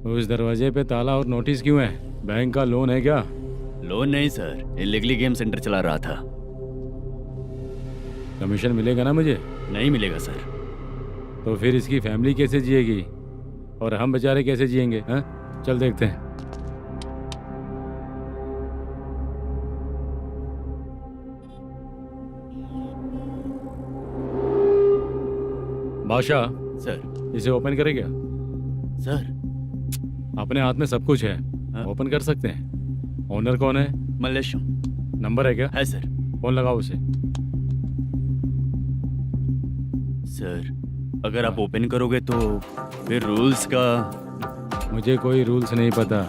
[SPEAKER 5] उस दरवाजे पे ताला और नोटिस क्यों है? बैंक का लोन है क्या?
[SPEAKER 9] लोन नहीं सर, इलीगली गेम सेंटर चला रहा था।
[SPEAKER 5] कमीशन मिलेगा ना मुझे?
[SPEAKER 9] नहीं मिलेगा सर।
[SPEAKER 5] तो फिर इसकी फैमिली कैसे जिएगी और हम बेचारे कैसे जिएंगे? हाँ, चल देखते हैं। बादशाह
[SPEAKER 9] सर।
[SPEAKER 5] इसे ओपन करे क्या?
[SPEAKER 9] सर
[SPEAKER 5] अपने हाथ में सब कुछ है, ओपन कर सकते हैं। ओनर कौन है?
[SPEAKER 9] मल्लेशम।
[SPEAKER 5] नंबर है क्या?
[SPEAKER 9] है सर।
[SPEAKER 5] फोन लगाओ उसे।
[SPEAKER 9] सर अगर आप ओपन करोगे तो फिर रूल्स का।
[SPEAKER 5] मुझे कोई रूल्स नहीं पता,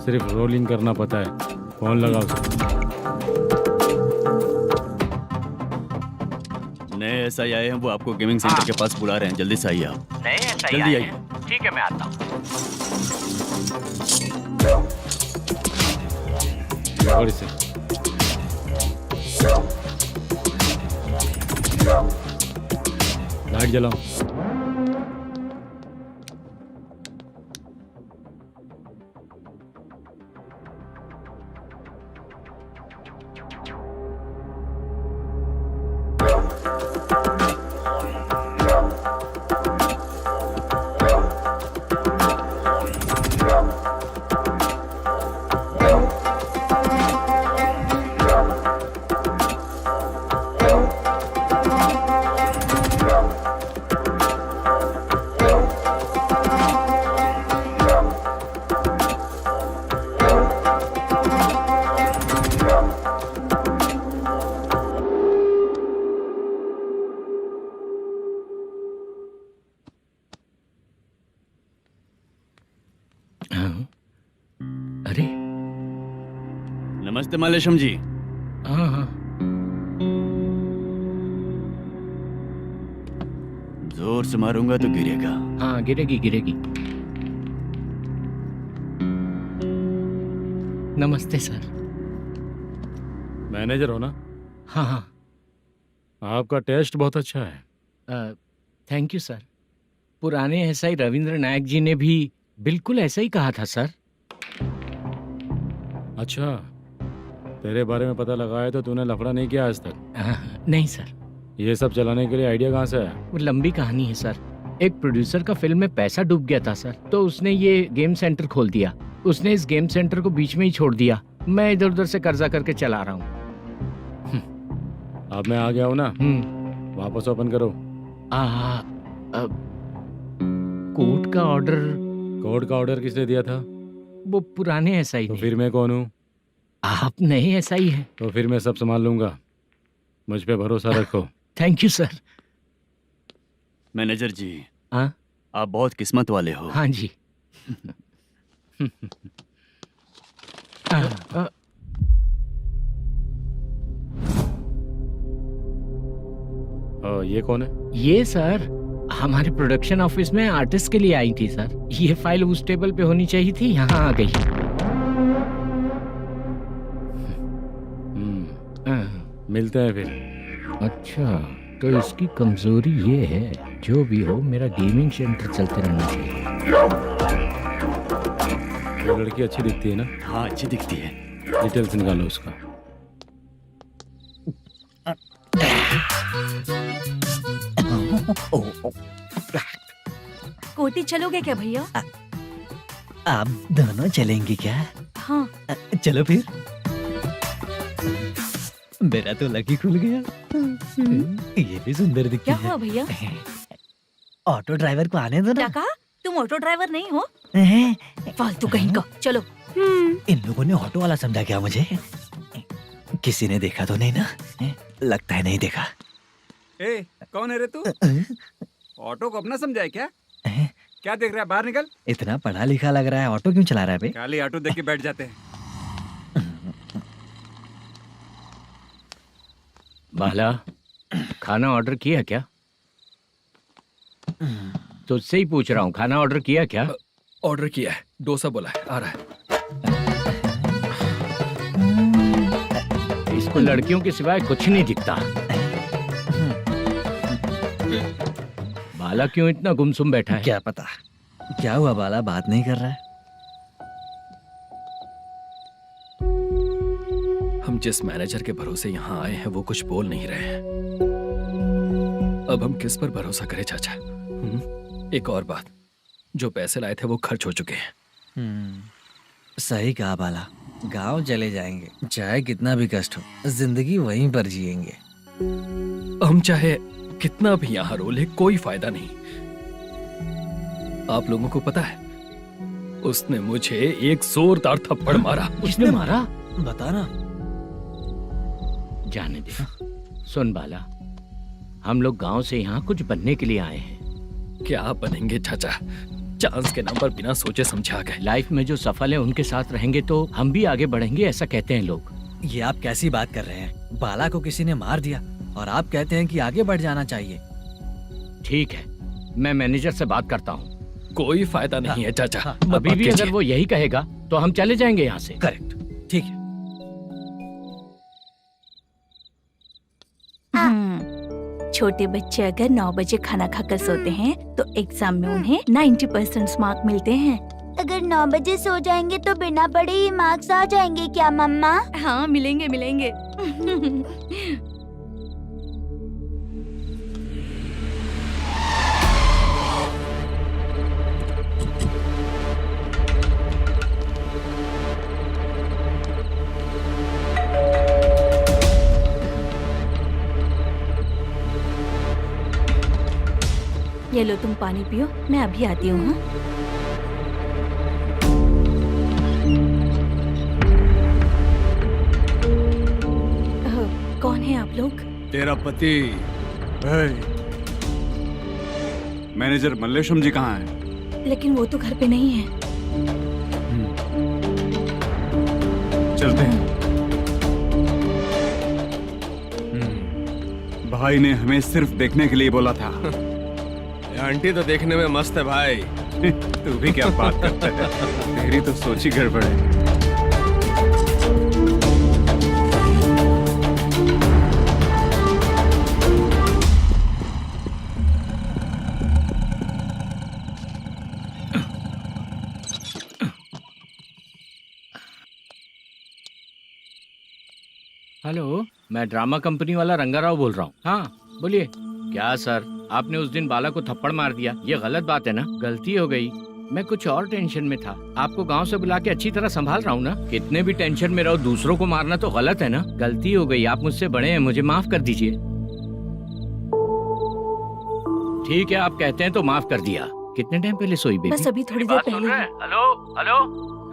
[SPEAKER 5] सिर्फ रोलिंग करना पता है। फोन लगाओ उसे।
[SPEAKER 9] नए SI आए हैं, वो आपको गेमिंग सेंटर के पास बुला रहे हैं। जल्दी से आइए आप।
[SPEAKER 7] नए SI
[SPEAKER 9] जल्दी आइए।
[SPEAKER 7] ठीक है मैं आता हूँ।
[SPEAKER 5] और इसे लाइट जलाओ।
[SPEAKER 7] अरे
[SPEAKER 9] नमस्ते मल्लेशम जी।
[SPEAKER 7] हाँ हाँ।
[SPEAKER 9] जोर से मारूंगा तो गिरेगा।
[SPEAKER 7] हाँ गिरेगी गिरेगी। नमस्ते सर।
[SPEAKER 5] मैनेजर हो ना?
[SPEAKER 7] हाँ हाँ।
[SPEAKER 5] आपका टेस्ट बहुत अच्छा है।
[SPEAKER 7] Thank you sir. पुराने SI रविंद्र नायक जी ने भी बिल्कुल ऐसा ही कहा था सर।
[SPEAKER 5] अच्छा, तेरे बारे में पता लगा है तो तूने लफड़ा नहीं किया आज तक?
[SPEAKER 7] नहीं सर।
[SPEAKER 5] ये सब चलाने के लिए आइडिया कहाँ से आया?
[SPEAKER 7] वो लंबी कहानी है सर। एक प्रोड्यूसर का फिल्म में पैसा डूब गया था सर, तो उसने ये गेम सेंटर खोल दिया। उसने इस गेम सेंटर को बीच में ही छोड़ दिया। मैं इधर उधर से कर्जा करके चला रहा हूँ।
[SPEAKER 5] अब मैं आ गया हूँ ना, वापस ओपन करो।
[SPEAKER 7] कोर्ट का ऑर्डर।
[SPEAKER 5] कोर्ट का ऑर्डर किसने दिया था?
[SPEAKER 7] वो पुराने SI
[SPEAKER 5] तो
[SPEAKER 7] ने।
[SPEAKER 5] फिर मैं कौन हूँ?
[SPEAKER 7] आप नए SI हैं।
[SPEAKER 5] तो फिर मैं सब संभाल लूंगा, मुझ पे भरोसा रखो।
[SPEAKER 7] Thank you sir.
[SPEAKER 9] मैनेजर जी।
[SPEAKER 7] हाँ?
[SPEAKER 9] आप बहुत किस्मत वाले हो।
[SPEAKER 7] हाँ जी।
[SPEAKER 5] ये कौन है?
[SPEAKER 7] ये सर हमारे प्रोडक्शन ऑफिस में आर्टिस्ट के लिए आई थी सर। ये फाइल उस टेबल पे होनी चाहिए थी, यहाँ आ गई।
[SPEAKER 5] मिलते हैं फिर।
[SPEAKER 7] अच्छा, तो इसकी कमजोरी ये है, जो भी हो मेरा गेमिंग सेंटर चलते रहना चाहिए।
[SPEAKER 5] वो लड़की अच्छी दिखती है ना?
[SPEAKER 9] हाँ अच्छी दिखती है।
[SPEAKER 5] डिटेल्स निकालो उसका।
[SPEAKER 6] कोटी चलोगे क्या भैया?
[SPEAKER 12] आप दोनों चलेंगे क्या?
[SPEAKER 6] हाँ।
[SPEAKER 12] चलो फिर। मेरा तो लकी खुल गया। ये भी सुंदर दिखती
[SPEAKER 6] क्या
[SPEAKER 12] है।
[SPEAKER 6] हुआ भैया?
[SPEAKER 12] ऑटो ड्राइवर को आने दो
[SPEAKER 6] क्या
[SPEAKER 12] ना।
[SPEAKER 6] कहा? तुम ऑटो ड्राइवर नहीं हो?
[SPEAKER 12] हैं?
[SPEAKER 6] फालतू कहीं का। चलो।
[SPEAKER 12] इन लोगों ने ऑटो वाला समझा क्या मुझे? किसी ने देखा तो नहीं ना? लगता है नहीं देखा।
[SPEAKER 4] ए, कौन है रे तू? ऑटो को अपना समझा है क्या? क्या देख रहा है? बाहर निकल।
[SPEAKER 12] इतना पढ़ा लिखा लग रहा है, ऑटो क्यों चला रहा है बे?
[SPEAKER 4] खाली ऑटो देख के बैठ जाते हैं।
[SPEAKER 7] बाला, खाना ऑर्डर किया क्या? तुझसे ही पूछ रहा हूँ, खाना ऑर्डर किया क्या?
[SPEAKER 10] ऑर्डर किया है, डोसा बोला है, आ रहा है।
[SPEAKER 7] इसको लड़कियों के सिवाय कुछ नहीं दिखता। बाला क्यों इतना गुमसुम बैठा है?
[SPEAKER 12] क्या पता क्या हुआ, बाला बात नहीं कर रहा है।
[SPEAKER 10] हम जिस मैनेजर के भरोसे यहाँ आए हैं वो कुछ बोल नहीं रहे हैं। अब हम किस पर भरोसा करें चाचा? एक और बात, जो पैसे लाए थे वो खर्च हो चुके हैं।
[SPEAKER 12] सही कहा बाला, गांव चले जाएंगे, चाहे कितना भी कष्ट हो, जिंदगी वहीं पर जिएंगे।
[SPEAKER 10] हम चाहे कितना भी यहाँ रो ले, कोई फायदा नहीं। आप लोगों को पता है, उसने मुझे एक जोरदार थप्पड़ मारा।
[SPEAKER 7] उसने मारा?
[SPEAKER 12] बता ना।
[SPEAKER 7] जाने दे। सुन बाला, हम लोग गांव से यहाँ कुछ बनने के लिए आए हैं।
[SPEAKER 10] क्या बनेंगे चाचा? चांस के नाम पर बिना सोचे समझे आ गए।
[SPEAKER 7] लाइफ में जो सफल है उनके साथ रहेंगे तो हम भी आगे बढ़ेंगे, ऐसा कहते हैं लोग।
[SPEAKER 12] ये आप कैसी बात कर रहे हैं? बाला को किसी ने मार दिया और आप कहते हैं कि आगे बढ़ जाना चाहिए।
[SPEAKER 7] ठीक है, मैं मैनेजर से बात करता हूँ।
[SPEAKER 10] कोई फायदा नहीं है चाचा।
[SPEAKER 7] अभी भी अगर वो यही कहेगा तो हम चले जाएंगे यहाँ से।
[SPEAKER 12] करेक्ट, ठीक है।
[SPEAKER 6] छोटे बच्चे अगर 9 बजे खाना खाकर सोते हैं तो एग्जाम में उन्हें 90% मार्क मिलते हैं।
[SPEAKER 13] अगर 9 बजे सो जाएंगे तो बिना पढ़े ही मार्क्स आ जाएंगे क्या मम्मा?
[SPEAKER 6] हाँ, मिलेंगे मिलेंगे। ये लो, तुम पानी पियो, मैं अभी आती हूँ। हाँ? कौन है आप लोग?
[SPEAKER 3] तेरा पति।
[SPEAKER 4] मैनेजर मल्लेशम जी कहाँ हैं?
[SPEAKER 6] लेकिन वो तो घर पे नहीं है।
[SPEAKER 4] चलते हैं। भाई ने हमें सिर्फ देखने के लिए बोला था।
[SPEAKER 3] आंटी तो देखने में मस्त है भाई।
[SPEAKER 4] तू भी क्या बात करता है? तेरी तो सोच ही गड़बड़ है।
[SPEAKER 7] हेलो, मैं ड्रामा कंपनी वाला रंगाराव बोल रहा हूँ। हाँ बोलिए। क्या सर, आपने उस दिन बाला को थप्पड़ मार दिया, ये गलत बात है ना? गलती हो गई, मैं कुछ और टेंशन में था। आपको गांव से बुला के अच्छी तरह संभाल रहा हूँ ना। कितने भी टेंशन में रहो, दूसरों को मारना तो गलत है ना। गलती हो गई, आप मुझसे बड़े हैं, मुझे माफ कर दीजिए। ठीक है, आप कहते हैं तो माफ कर दिया। कितने टाइम पहले सोई बेबी?
[SPEAKER 6] बस अभी थोड़ी देर पहले।
[SPEAKER 7] Hello hello.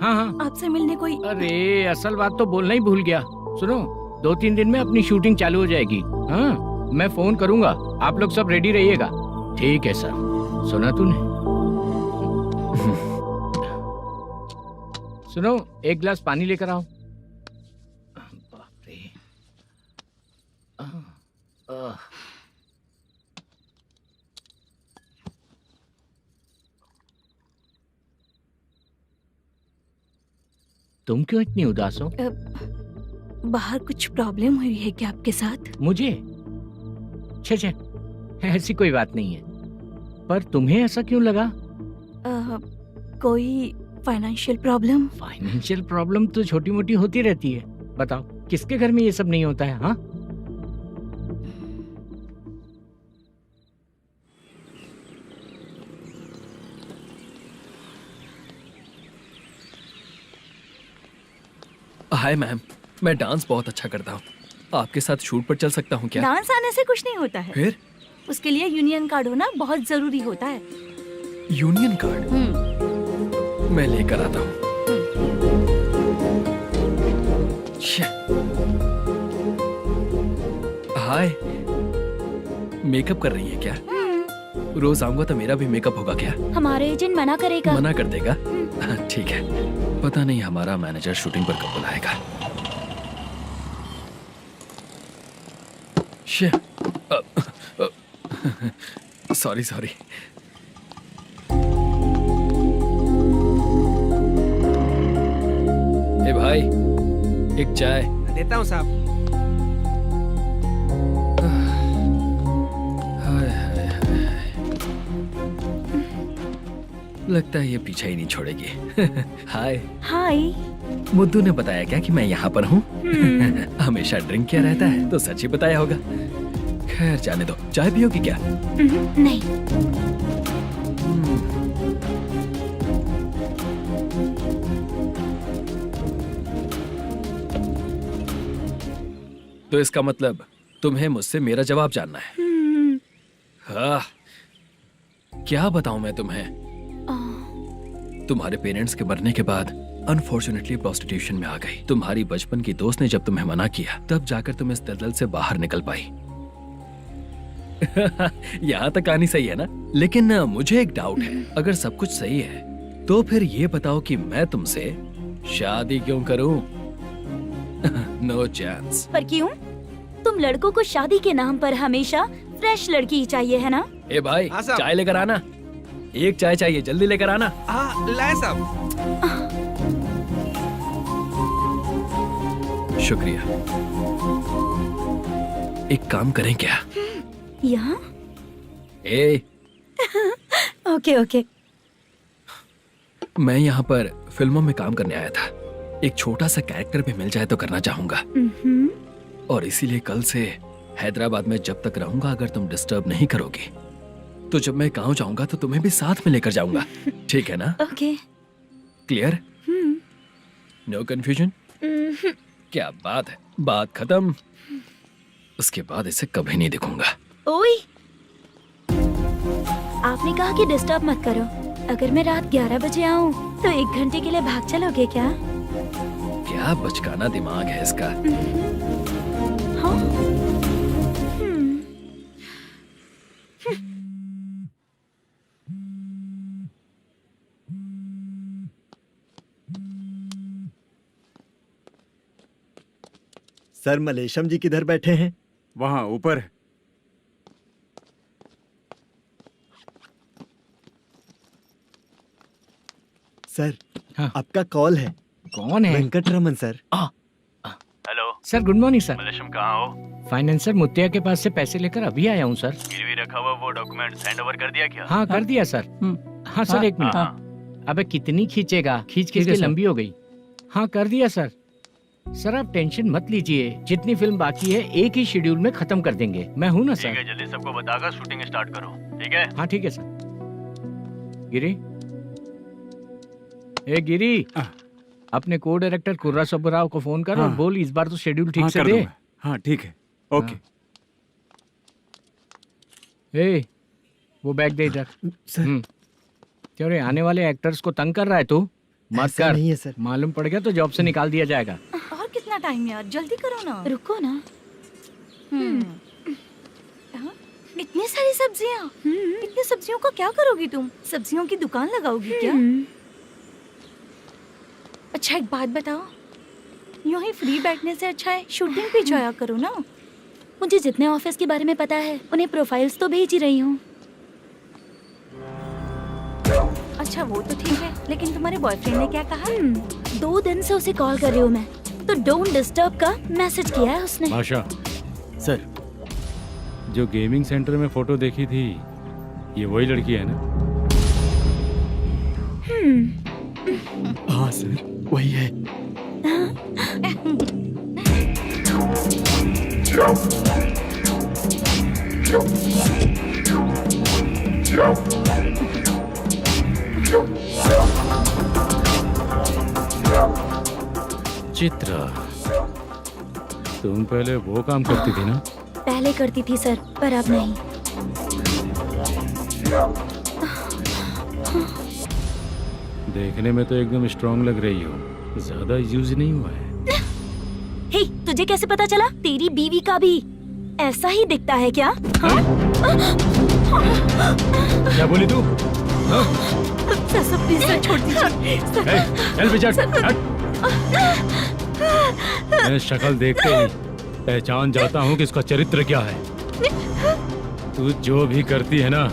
[SPEAKER 7] हाँ हाँ,
[SPEAKER 6] आपसे मिलने कोई।
[SPEAKER 7] अरे असल बात तो बोलना ही भूल गया। सुनो, 2-3 दिन में अपनी शूटिंग चालू हो जाएगी। हाँ, मैं फोन करूंगा, आप लोग सब रेडी रहिएगा। ठीक है सर। सुना तूने? सुनो, एक गिलास पानी लेकर आओ। बाप रे। तुम क्यों इतनी उदास हो?
[SPEAKER 6] बाहर कुछ प्रॉब्लम हुई है क्या आपके साथ?
[SPEAKER 7] मुझे? छे, ऐसी कोई बात नहीं है। पर तुम्हें ऐसा क्यों लगा?
[SPEAKER 6] कोई फाइनेंशियल प्रॉब्लम?
[SPEAKER 7] फाइनेंशियल प्रॉब्लम तो छोटी मोटी होती रहती है। बताओ, किसके घर में ये सब नहीं होता है? हाँ,
[SPEAKER 10] हाय मैम, मैं डांस बहुत अच्छा करता हूँ। आपके साथ शूट पर चल सकता हूँ क्या?
[SPEAKER 6] डांस आने से कुछ नहीं होता है।
[SPEAKER 10] फिर?
[SPEAKER 6] उसके लिए यूनियन कार्ड होना बहुत जरूरी होता है।
[SPEAKER 10] Union card? मैं लेकर आता हूँ। हाय, मेकअप कर रही है क्या? रोज आऊंगा तो मेरा भी मेकअप होगा क्या?
[SPEAKER 6] हमारे एजेंट मना करेगा।
[SPEAKER 10] मना कर देगा? ठीक है, पता नहीं हमारा मैनेजर शूटिंग पर कब बुलाएगा। सॉरी। ए भाई, एक चाय।
[SPEAKER 8] देता हूँ साहब।
[SPEAKER 10] लगता है ये पीछा ही नहीं छोड़ेगी। हाय।
[SPEAKER 6] हाय।
[SPEAKER 10] मुद्दू ने बताया क्या कि मैं यहाँ पर हूँ? हमेशा ड्रिंक किया रहता है तो सच ही बताया होगा। खैर जाने दो, चाय पियोगी क्या?
[SPEAKER 6] नहीं।
[SPEAKER 10] तो इसका मतलब तुम्हें मुझसे मेरा जवाब जानना है? हाँ, क्या बताऊं मैं तुम्हें? तुम्हारे पेरेंट्स के मरने के बाद अनफॉर्चुनेटली प्रोस्टिट्यूशन में आ गई। तुम्हारी बचपन की दोस्त ने जब तुम्हें मना किया, तब जाकर तुम इस दलदल से बाहर निकल पाई। यहाँ तक कहानी सही है ना? लेकिन मुझे एक डाउट है। अगर सब कुछ सही है तो फिर ये बताओ कि मैं तुमसे शादी क्यों करूं? No chance.
[SPEAKER 6] पर क्यों? तुम लड़कों को शादी के नाम पर हमेशा फ्रेश लड़की ही चाहिए, है ना?
[SPEAKER 10] ए भाई, चाय लेकर आना। एक चाय चाहिए, जल्दी लेकर आना।
[SPEAKER 8] हाँ, लाए साहब।
[SPEAKER 10] शुक्रिया। एक काम करें क्या?
[SPEAKER 6] यहाँ?
[SPEAKER 10] ए,
[SPEAKER 6] ओके।
[SPEAKER 10] मैं यहाँ पर फिल्मों में काम करने आया था। एक छोटा सा कैरेक्टर भी मिल जाए तो करना चाहूंगा। और इसीलिए कल से हैदराबाद में जब तक रहूंगा, अगर तुम डिस्टर्ब नहीं करोगी तो जब मैं गांव जाऊंगा तो तुम्हें भी साथ में लेकर जाऊंगा। ठीक है ना?
[SPEAKER 6] ओके।
[SPEAKER 10] क्लियर? No confusion? क्या बात है, बात खत्म। उसके बाद इसे कभी नहीं दिखूंगा।
[SPEAKER 6] ओए, आपने कहा कि डिस्टर्ब मत करो। अगर मैं रात 11 बजे आऊँ तो 1 घंटे के लिए भाग चलोगे क्या?
[SPEAKER 10] क्या बचकाना दिमाग है इसका।
[SPEAKER 6] हाँ?
[SPEAKER 12] सर, मलेशम जी किधर बैठे हैं?
[SPEAKER 4] वहाँ ऊपर।
[SPEAKER 12] सर,
[SPEAKER 7] हाँ।
[SPEAKER 12] आपका कॉल है।
[SPEAKER 7] कौन है?
[SPEAKER 12] Venkataraman sir.
[SPEAKER 11] Hello
[SPEAKER 7] sir, good morning sir.
[SPEAKER 11] Malesham, कहाँ हो?
[SPEAKER 7] फाइनेंसर मुत्तिया के पास से पैसे लेकर अभी आया हूँ सर।
[SPEAKER 11] गिरवी रखा हुआ वो डॉक्यूमेंट हैंड ओवर कर दिया क्या?
[SPEAKER 7] हाँ, कर दिया सर। हाँ सर, 1 मिनट। अबे कितनी खींचेगा? खींच के लंबी हो गई। हाँ, कर दिया सर। सर, आप टेंशन मत लीजिए। जितनी फिल्म बाकी है एक ही शेड्यूल में खत्म कर देंगे। मैं हूँ ना सर।
[SPEAKER 11] ठीक है, जल्दी सबको बताकर शूटिंग स्टार्ट करो। ठीक है?
[SPEAKER 7] हाँ ठीक है सर। गिरी, ए गिरी, अपने को डायरेक्टर कुर्रा सुब्बराव को फोन कर और बोल इस बार तो शेड्यूल ठीक से दे।
[SPEAKER 4] हाँ ठीक है, ओके।
[SPEAKER 7] ए, वो बैग दे इधर।
[SPEAKER 12] सर,
[SPEAKER 7] क्यों रे, आने वाले एक्टर्स को तंग कर रहा है तू? मत
[SPEAKER 12] ऐसा
[SPEAKER 7] कर।
[SPEAKER 12] नहीं है सर।
[SPEAKER 7] मालूम पड़ गया तो जॉब से निकाल दिया जाएगा।
[SPEAKER 6] और कितना टाइम यार, जल्दी करो ना। रुको ना। इतनी सारी सब्जियाँ। इतनी सब्जियों का क्या करोगी तुम? सब्जियों की दुकान लगाओगी क्या? अच्छा एक बात बताओ, यूं ही फ्री बैठने से अच्छा है शूटिंग भी जाया करो ना।
[SPEAKER 13] मुझे जितने ऑफिस के बारे में पता है उन्हें प्रोफाइल्स तो भेज ही रही हूँ।
[SPEAKER 6] अच्छा वो तो ठीक है, लेकिन तुम्हारे बॉयफ्रेंड ने क्या कहा?
[SPEAKER 13] 2 दिन से उसे कॉल कर रही हूँ मैं, तो डोंट डिस्टर्ब का मैसेज किया है उसने।
[SPEAKER 5] माशा,
[SPEAKER 12] सर
[SPEAKER 5] जो गेमिंग सेंटर में फोटो देखी थी, ये वही लड़की है ना?
[SPEAKER 12] हाँ सर, वही है।
[SPEAKER 5] चित्रा, तुम पहले वो काम करती थी ना?
[SPEAKER 13] पहले करती थी सर, पर अब नहीं।
[SPEAKER 5] देखने में तो एकदम स्ट्रांग लग रही हो, ज्यादा यूज नहीं हुआ है।
[SPEAKER 13] हे, तुझे कैसे पता चला? तेरी बीवी का भी ऐसा ही दिखता है क्या? हाँ?
[SPEAKER 5] क्या बोली तू?
[SPEAKER 6] सर प्लीज सर छोड़ दीजिए।
[SPEAKER 5] चल बेटा, मैं शक्ल देखते ही पहचान जाता हूँ कि इसका चरित्र क्या है। तू जो भी करती है ना,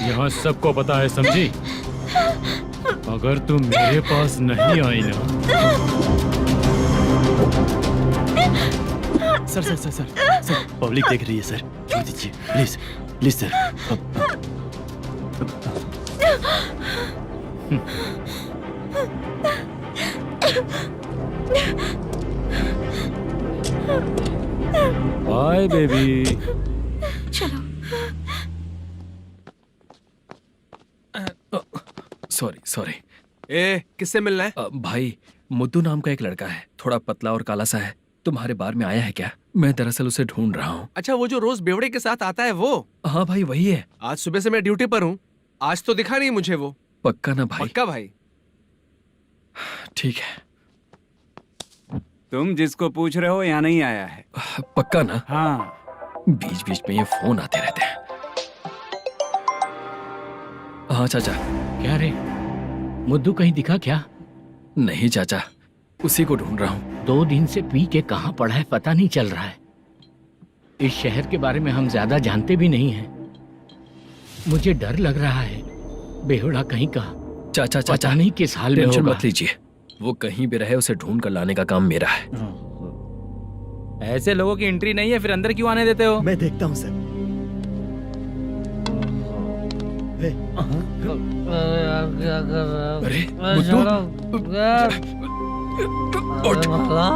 [SPEAKER 5] यहाँ सबको पता है, समझी? अगर तू मेरे पास नहीं आई ना।
[SPEAKER 12] Sir sir sir sir sir, public देख रही है सर, छोड़ दीजिए please please sir.
[SPEAKER 5] Bye baby.
[SPEAKER 6] चलो।
[SPEAKER 10] Sorry sorry.
[SPEAKER 3] ए, किससे मिलना है?
[SPEAKER 10] भाई, मुद्दू नाम का एक लड़का है, थोड़ा पतला और काला सा है। तुम्हारे बार में आया है क्या? मैं दरअसल उसे ढूंढ रहा हूँ।
[SPEAKER 3] अच्छा, वो जो रोज बेवड़े के साथ आता है वो?
[SPEAKER 10] हाँ भाई, वही है।
[SPEAKER 3] आज सुबह से मैं ड्यूटी पर हूँ, आज तो दिखा नहीं मुझे वो।
[SPEAKER 10] पक्का ना भाई?
[SPEAKER 3] पक्का भाई।
[SPEAKER 10] ठीक है।
[SPEAKER 4] तुम जिसको पूछ रहे हो यहाँ नहीं आया है?
[SPEAKER 10] पक्का ना?
[SPEAKER 4] हाँ।
[SPEAKER 10] बीच बीच में ये फोन आते रहते हैं। हाँ चाचा।
[SPEAKER 7] क्या रे, मुद्दू कहीं दिखा क्या?
[SPEAKER 10] नहीं चाचा, उसी को ढूंढ रहा हूँ।
[SPEAKER 7] 2 दिन से पी के कहाँ पड़ा है पता नहीं चल रहा है। इस शहर के बारे में हम ज्यादा जानते भी नहीं हैं। मुझे डर लग रहा है, बेहुड़ा कहीं का।
[SPEAKER 10] चाचा चाचा,
[SPEAKER 7] पता नहीं किस हाल में
[SPEAKER 10] टेंशन
[SPEAKER 7] होगा।
[SPEAKER 10] मत लीजिए, वो कहीं भी रहे उसे ढूंढ कर लाने का काम मेरा है।
[SPEAKER 9] ऐसे लोगों की एंट्री नहीं है, फिर अंदर क्यों आने देते हो?
[SPEAKER 12] मैं देखता हूँ सर।
[SPEAKER 10] अरे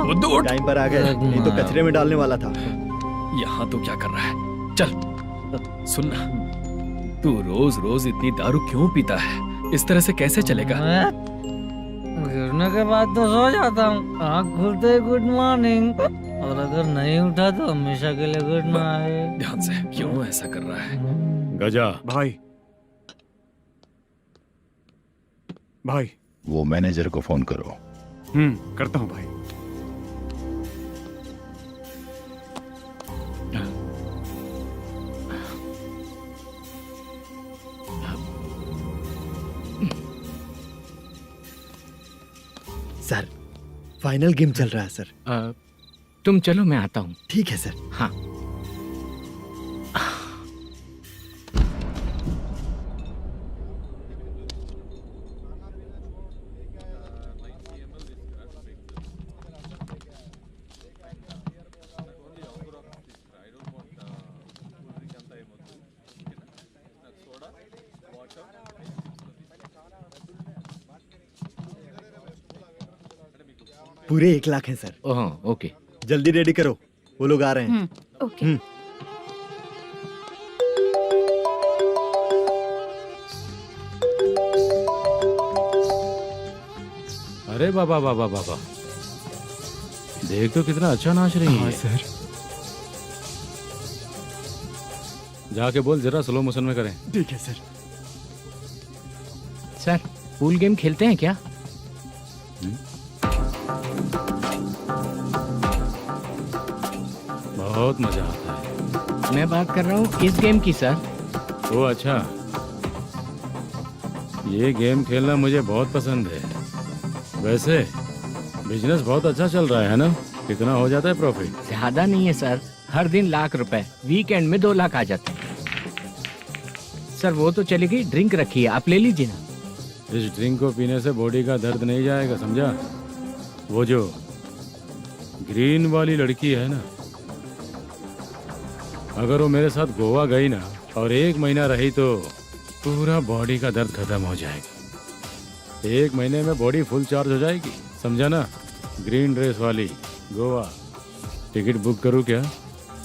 [SPEAKER 10] मुद्दू, उठ।
[SPEAKER 12] टाइम पर आ गए, नहीं तो कचरे में डालने वाला था।
[SPEAKER 10] यहाँ तो क्या कर रहा है? चल सुनना, तू रोज रोज इतनी दारू क्यों पीता है? इस तरह से कैसे चलेगा?
[SPEAKER 8] गिरने के बाद तो सो जाता हूँ, आँख खुलते ही गुड मॉर्निंग, और अगर नहीं उठा तो हमेशा के लिए गुड नाइट।
[SPEAKER 10] ध्यान से, क्यों ऐसा कर रहा है?
[SPEAKER 5] गजा
[SPEAKER 4] भाई, भाई
[SPEAKER 14] वो मैनेजर को फोन करो।
[SPEAKER 4] करता हूँ भाई।
[SPEAKER 12] सर, फाइनल गेम चल रहा है सर।
[SPEAKER 7] तुम चलो, मैं आता हूँ।
[SPEAKER 12] ठीक है सर।
[SPEAKER 7] हाँ।
[SPEAKER 12] पूरे 1 लाख हैं सर।
[SPEAKER 7] ओह, ओके।
[SPEAKER 12] जल्दी रेडी करो, वो लोग आ रहे हैं।
[SPEAKER 6] ओके।
[SPEAKER 5] अरे बाबा बाबा बाबा, देख तो कितना अच्छा नाच रही है।
[SPEAKER 12] सर।
[SPEAKER 5] जाके बोल जरा स्लो मोशन में करें।
[SPEAKER 12] ठीक है सर।
[SPEAKER 7] सर, पूल गेम खेलते हैं क्या?
[SPEAKER 5] बहुत मजा आता है।
[SPEAKER 7] मैं बात कर रहा हूँ इस गेम की सर।
[SPEAKER 5] ओ अच्छा, ये गेम खेलना मुझे बहुत पसंद है। वैसे बिजनेस बहुत अच्छा चल रहा है ना? कितना हो जाता है प्रॉफिट?
[SPEAKER 7] ज्यादा नहीं है सर, हर दिन लाख रुपए, वीकेंड में 2 लाख आ जाते हैं। सर वो तो चलेगी, ड्रिंक रखी है, आप ले लीजिए ना।
[SPEAKER 5] इस ड्रिंक को पीने से बॉडी का दर्द नहीं जाएगा, समझा? वो जो ग्रीन वाली लड़की है ना, अगर वो मेरे साथ गोवा गई ना और 1 महीना रही तो पूरा बॉडी का दर्द खत्म हो जाएगा। 1 महीने में बॉडी फुल चार्ज हो जाएगी, समझा ना? ग्रीन ड्रेस वाली गोवा। टिकट बुक करूँ क्या?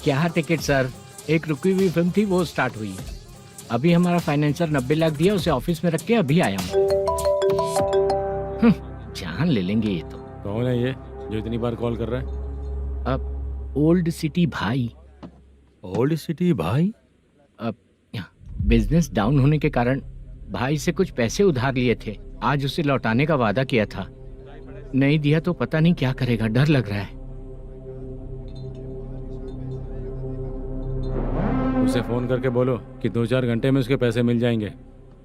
[SPEAKER 7] क्या टिकट सर, एक रुकी हुई फिल्म थी, वो स्टार्ट हुई है। अभी हमारा फाइनेंसर 90 लाख दिया, उसे ऑफिस में रख के अभी आया हूँ। जान ले लेंगे ये तो।
[SPEAKER 5] कौन है ये जो इतनी बार कॉल कर रहा है?
[SPEAKER 7] अब ओल्ड सिटी भाई।
[SPEAKER 5] ओल्ड सिटी भाई?
[SPEAKER 7] अब बिजनेस डाउन होने के कारण भाई से कुछ पैसे उधार लिए थे, आज उसे लौटाने का वादा किया था। नहीं दिया तो पता नहीं क्या करेगा, डर लग रहा है।
[SPEAKER 5] उसे फोन करके बोलो कि 2-4 घंटे में उसके पैसे मिल जाएंगे।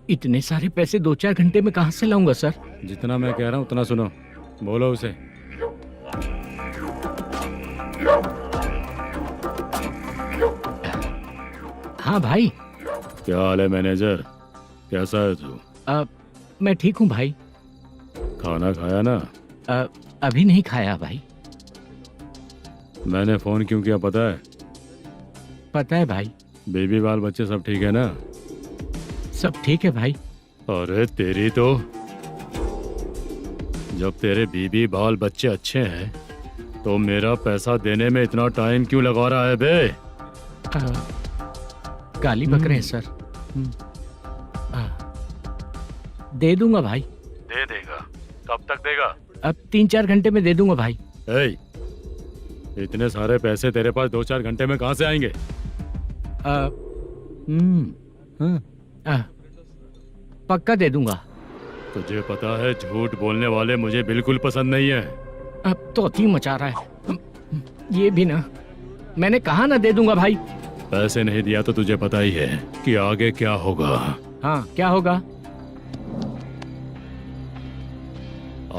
[SPEAKER 7] इतने सारे पैसे 2-4 घंटे में कहाँ से लाऊंगा सर?
[SPEAKER 5] जितना मैं कह रहा हूँ उतना सुनो, बोलो उसे।
[SPEAKER 7] हाँ भाई।
[SPEAKER 5] क्या हाल है मैनेजर, कैसा है तू?
[SPEAKER 7] मैं ठीक हूँ भाई।
[SPEAKER 5] खाना खाया ना?
[SPEAKER 7] अभी नहीं खाया भाई।
[SPEAKER 5] मैंने फोन क्यों किया पता है?
[SPEAKER 7] पता है भाई।
[SPEAKER 5] बेबी बाल बच्चे सब ठीक है ना?
[SPEAKER 7] सब ठीक है भाई।
[SPEAKER 5] अरे तेरी तो, जब तेरे बीबी बाल बच्चे अच्छे हैं तो मेरा पैसा देने में इतना टाइम क्यों लगा रहा है बे?
[SPEAKER 7] गाली बक रहे हैं सर। दे दूंगा भाई।
[SPEAKER 5] दे देगा? कब तक देगा?
[SPEAKER 7] अब 3-4 घंटे में दे दूंगा भाई।
[SPEAKER 5] इतने सारे पैसे तेरे पास 2-4 घंटे में कहाँ से आएंगे?
[SPEAKER 7] पक्का दे दूंगा।
[SPEAKER 5] तुझे पता है झूठ बोलने वाले मुझे बिल्कुल पसंद नहीं है।
[SPEAKER 7] अब तोती मचा रहा है ये भी ना। मैंने कहा ना दे दूंगा भाई।
[SPEAKER 5] पैसे नहीं दिया तो तुझे पता ही है कि आगे क्या होगा।
[SPEAKER 7] हाँ क्या होगा?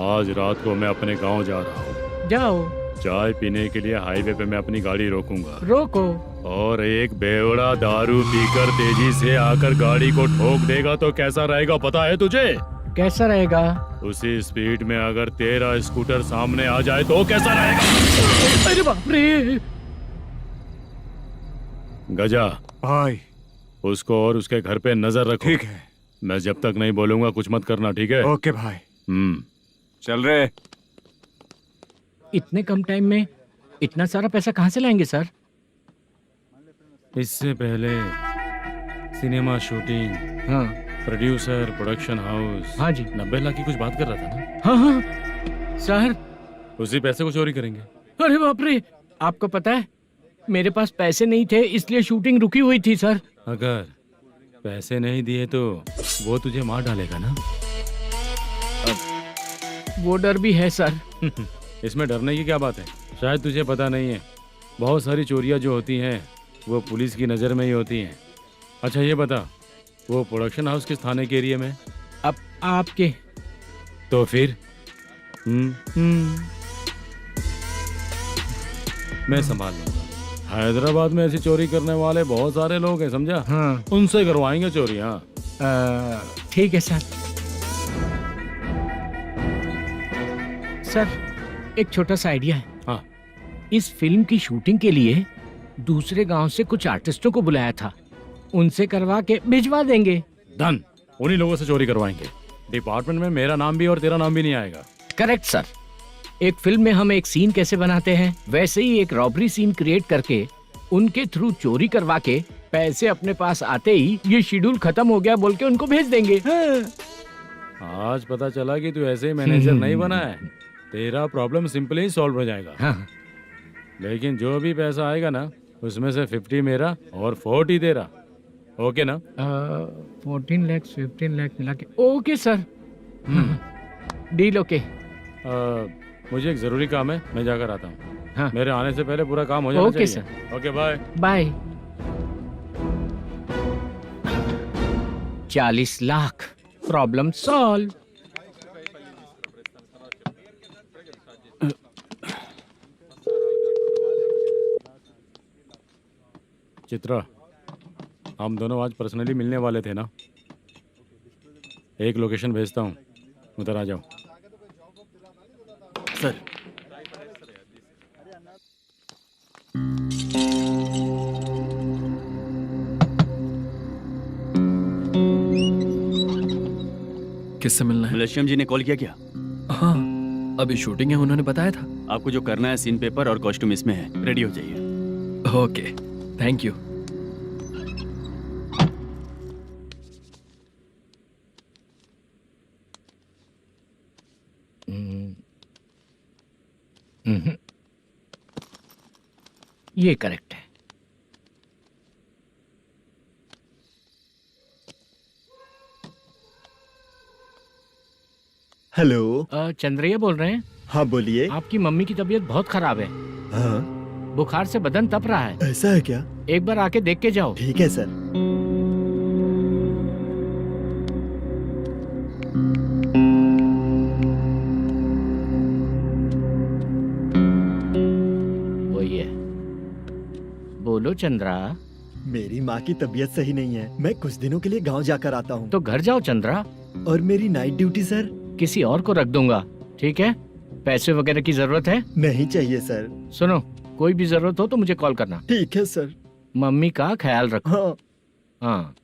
[SPEAKER 5] आज रात को मैं अपने गांव जा रहा हूँ।
[SPEAKER 7] जाओ।
[SPEAKER 5] चाय पीने के लिए हाईवे पे मैं अपनी गाड़ी रोकूंगा।
[SPEAKER 7] रोको।
[SPEAKER 5] और एक बेवड़ा दारू पीकर तेजी से आकर गाड़ी को ठोक देगा तो कैसा रहेगा पता है तुझे?
[SPEAKER 7] कैसा रहेगा?
[SPEAKER 5] उसी स्पीड में अगर तेरा स्कूटर सामने आ जाए तो कैसा रहेगा?
[SPEAKER 7] अरे बाप रे।
[SPEAKER 5] गजा
[SPEAKER 4] भाई,
[SPEAKER 5] उसको और उसके घर पे नजर रखो।
[SPEAKER 4] ठीक है।
[SPEAKER 5] मैं जब तक नहीं बोलूंगा कुछ मत करना, ठीक है?
[SPEAKER 4] ओके भाई। चल रहे।
[SPEAKER 7] इतने कम टाइम में इतना सारा पैसा कहाँ से लाएंगे सर?
[SPEAKER 5] इससे पहले सिनेमा शूटिंग,
[SPEAKER 7] हाँ,
[SPEAKER 5] प्रोड्यूसर, प्रोडक्शन हाउस।
[SPEAKER 7] हाँ जी।
[SPEAKER 5] 90 लाख की कुछ बात कर रहा था ना?
[SPEAKER 7] हाँ हाँ सर।
[SPEAKER 5] उसी पैसे को चोरी करेंगे।
[SPEAKER 7] अरे बाप रे, आपको पता है मेरे पास पैसे नहीं थे इसलिए शूटिंग रुकी हुई थी सर।
[SPEAKER 5] अगर पैसे नहीं दिए तो वो तुझे मार डालेगा ना?
[SPEAKER 7] वो डर भी है सर।
[SPEAKER 5] इसमें डरने की क्या बात है? शायद तुझे पता नहीं है, बहुत सारी चोरियां जो होती हैं वो पुलिस की नज़र में ही होती हैं। अच्छा ये बता, वो प्रोडक्शन हाउस किस थाने के एरिया में?
[SPEAKER 7] अब आपके।
[SPEAKER 5] तो फिर मैं संभाल लूंगा। हैदराबाद में ऐसी चोरी करने वाले बहुत सारे लोग हैं, समझा?
[SPEAKER 7] हाँ।
[SPEAKER 5] उनसे करवाएंगे चोरी। हाँ
[SPEAKER 7] ठीक है सर। सर एक छोटा सा आइडिया है।
[SPEAKER 5] हाँ।
[SPEAKER 7] इस फिल्म की शूटिंग के लिए दूसरे गांव से कुछ आर्टिस्टों को बुलाया था, उनसे करवा के भिजवा देंगे।
[SPEAKER 5] डन। उन्हीं लोगों से चोरी करवाएंगे। डिपार्टमेंट में मेरा नाम भी और तेरा नाम भी नहीं आएगा।
[SPEAKER 7] Correct sir. एक फिल्म में हम एक सीन कैसे बनाते हैं, वैसे ही एक रॉबरी सीन क्रिएट करके उनके थ्रू चोरी करवा के पैसे अपने पास आते ही ये शेड्यूल खत्म हो गया बोल के उनको भेज देंगे।
[SPEAKER 5] आज पता चला कि तू ऐसे ही मैनेजर नहीं बना है। तेरा प्रॉब्लम सिंपली ही सॉल्व हो जाएगा।
[SPEAKER 7] हाँ।
[SPEAKER 5] लेकिन जो भी पैसा आएगा ना उसमें से 50 मेरा और 40 तेरा। ओके ना?
[SPEAKER 7] 14 लाख 15 लाख मिला के। Okay sir. Deal okay.
[SPEAKER 5] मुझे एक जरूरी काम है, मैं जाकर आता हूँ।
[SPEAKER 7] हाँ।
[SPEAKER 5] मेरे आने से पहले पूरा काम हो जाना
[SPEAKER 7] ओके
[SPEAKER 5] चाहिए।
[SPEAKER 7] Sir.
[SPEAKER 5] Okay bye.
[SPEAKER 7] Bye. 40 lakh problem solve.
[SPEAKER 5] Chitra, हम दोनों आज पर्सनली मिलने वाले थे ना? एक लोकेशन भेजता हूँ, उधर आ जाओ।
[SPEAKER 9] सर,
[SPEAKER 10] किससे मिलना है?
[SPEAKER 9] मलेशियम जी ने कॉल किया क्या?
[SPEAKER 10] हाँ, अभी शूटिंग है, उन्होंने बताया था।
[SPEAKER 9] आपको जो करना है, सीन पेपर और कॉस्ट्यूम इसमें है, रेडी हो जाइए।
[SPEAKER 10] Okay, thank you.
[SPEAKER 7] ये करेक्ट है।
[SPEAKER 12] हेलो।
[SPEAKER 7] चंद्रैया बोल रहे हैं?
[SPEAKER 12] हाँ बोलिए।
[SPEAKER 7] आपकी मम्मी की तबीयत बहुत खराब है।
[SPEAKER 12] हाँ।
[SPEAKER 7] बुखार से बदन तप रहा है।
[SPEAKER 12] ऐसा है क्या?
[SPEAKER 7] एक बार आके देख के जाओ।
[SPEAKER 12] ठीक है सर।
[SPEAKER 7] वही है। बोलो चंद्रा।
[SPEAKER 12] मेरी माँ की तबीयत सही नहीं है, मैं कुछ दिनों के लिए गांव जाकर आता हूँ।
[SPEAKER 7] तो घर जाओ चंद्रा।
[SPEAKER 12] और मेरी नाइट ड्यूटी सर?
[SPEAKER 7] किसी और को रख दूंगा, ठीक है? पैसे वगैरह की जरूरत है?
[SPEAKER 12] नहीं चाहिए सर।
[SPEAKER 7] सुनो, कोई भी जरूरत हो तो मुझे कॉल करना।
[SPEAKER 12] ठीक है सर।
[SPEAKER 7] मम्मी का ख्याल रखो।
[SPEAKER 12] हाँ।
[SPEAKER 7] हाँ।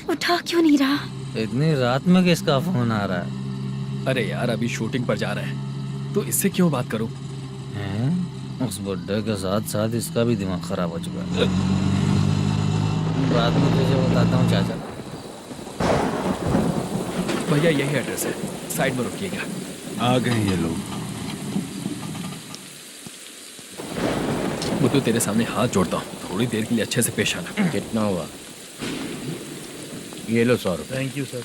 [SPEAKER 6] उठा क्यों नहीं रहा?
[SPEAKER 8] इतनी रात में किसका फोन आ रहा है?
[SPEAKER 10] अरे यार, अभी शूटिंग पर जा रहे हैं, तो इससे क्यों बात करूं?
[SPEAKER 8] उस बुड्ढे के साथ साथ इसका भी दिमाग खराब हो चुका है। रात में तुझे बताता हूँ चाचा।
[SPEAKER 10] भैया यही एड्रेस है, साइड में रुकिएगा।
[SPEAKER 3] आ गए ये लोग।
[SPEAKER 10] बुद्धू, तेरे सामने हाथ जोड़ता हूँ, थोड़ी देर के लिए अच्छे से पेश आना।
[SPEAKER 7] कितना हुआ? ये लो 100 रुपए।
[SPEAKER 11] Thank you sir.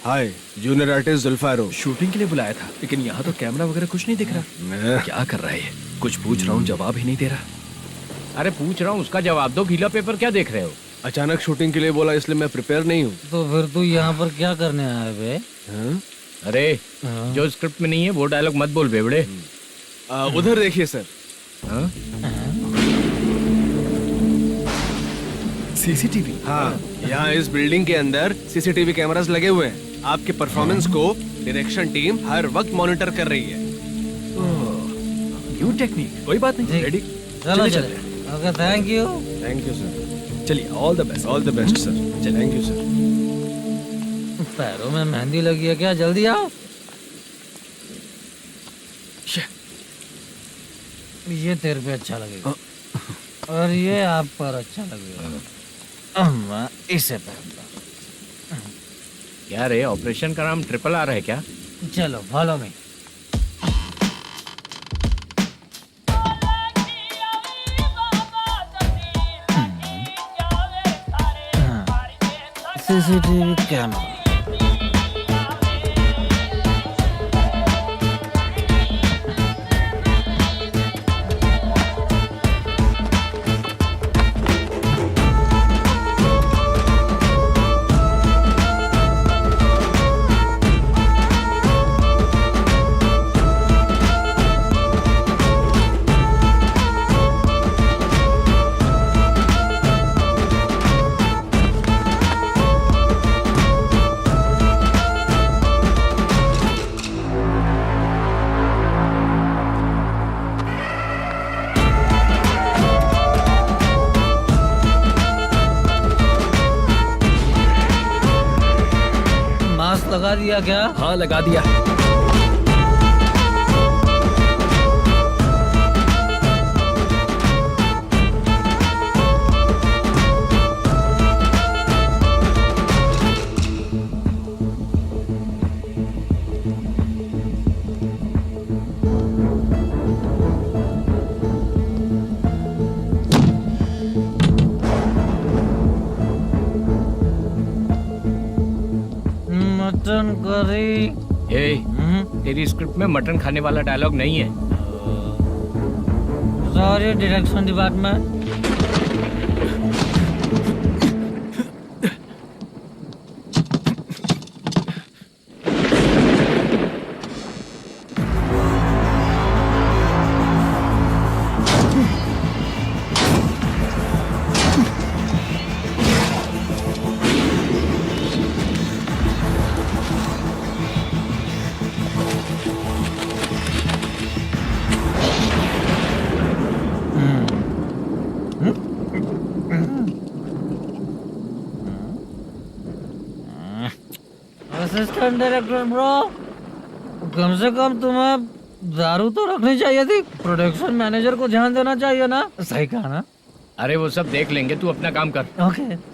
[SPEAKER 3] Hi, junior artist Zulfar.
[SPEAKER 10] Shooting के लिए बुलाया था, लेकिन यहाँ तो कैमरा वगैरह कुछ नहीं दिख रहा। क्या कर रहा है ये? कुछ पूछ रहा हूँ, जवाब ही नहीं दे रहा।
[SPEAKER 7] अरे पूछ रहा हूँ, उसका जवाब दो। गीला पेपर क्या देख रहे हो?
[SPEAKER 3] अचानक शूटिंग के लिए बोला, इसलिए मैं प्रिपेयर नहीं हूँ।
[SPEAKER 8] तो फिर तू यहाँ पर क्या करने आया बे?
[SPEAKER 7] अरे जो स्क्रिप्ट में नहीं है वो डायलॉग मत बोल बेवड़े।
[SPEAKER 3] उधर देखिए सर।
[SPEAKER 10] सीसीटीवी?
[SPEAKER 3] हाँ, यहाँ इस बिल्डिंग के अंदर सीसीटीवी कैमरास लगे हुए हैं। आपके परफॉर्मेंस को डायरेक्शन टीम हर वक्त मॉनिटर कर रही है।
[SPEAKER 10] न्यू टेक्निक, कोई बात नहीं। रेडी?
[SPEAKER 8] चलो चले। Okay, thank you.
[SPEAKER 3] Thank you sir.
[SPEAKER 10] चलिए, all the best.
[SPEAKER 3] All the best sir. Thank you sir.
[SPEAKER 8] पैरों में मेहंदी लगी है क्या? जल्दी आओ। ये तेरे पे अच्छा लगेगा और ये आप पर अच्छा लगेगा। मैं इसे पहनता।
[SPEAKER 7] क्या रे, ऑपरेशन का नाम ट्रिपल आर है क्या?
[SPEAKER 8] चलो फॉलो मी। CCTV camera. लगा दिया क्या?
[SPEAKER 10] हाँ, लगा दिया।
[SPEAKER 8] Mutton curry.
[SPEAKER 7] तेरी स्क्रिप्ट में मटन खाने वाला डायलॉग नहीं है।
[SPEAKER 8] Sorry direction department. Assistant director bro, कम से कम तुम्हें दारू तो रखनी चाहिए थी। प्रोडक्शन मैनेजर को ध्यान देना चाहिए ना। सही कहा ना?
[SPEAKER 7] अरे वो सब देख लेंगे, तू अपना काम कर।
[SPEAKER 8] ओके।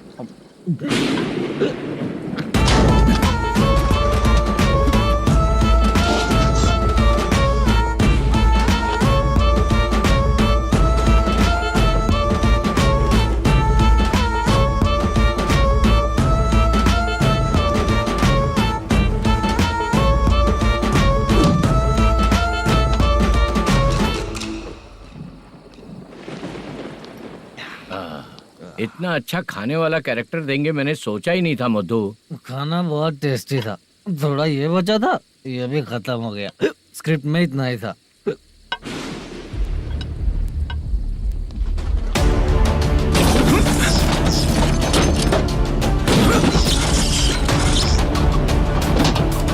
[SPEAKER 7] इतना अच्छा खाने वाला कैरेक्टर देंगे मैंने सोचा ही नहीं था मधु।
[SPEAKER 8] खाना बहुत टेस्टी था। थोड़ा ये बचा था, ये भी खत्म हो गया। स्क्रिप्ट में इतना ही था।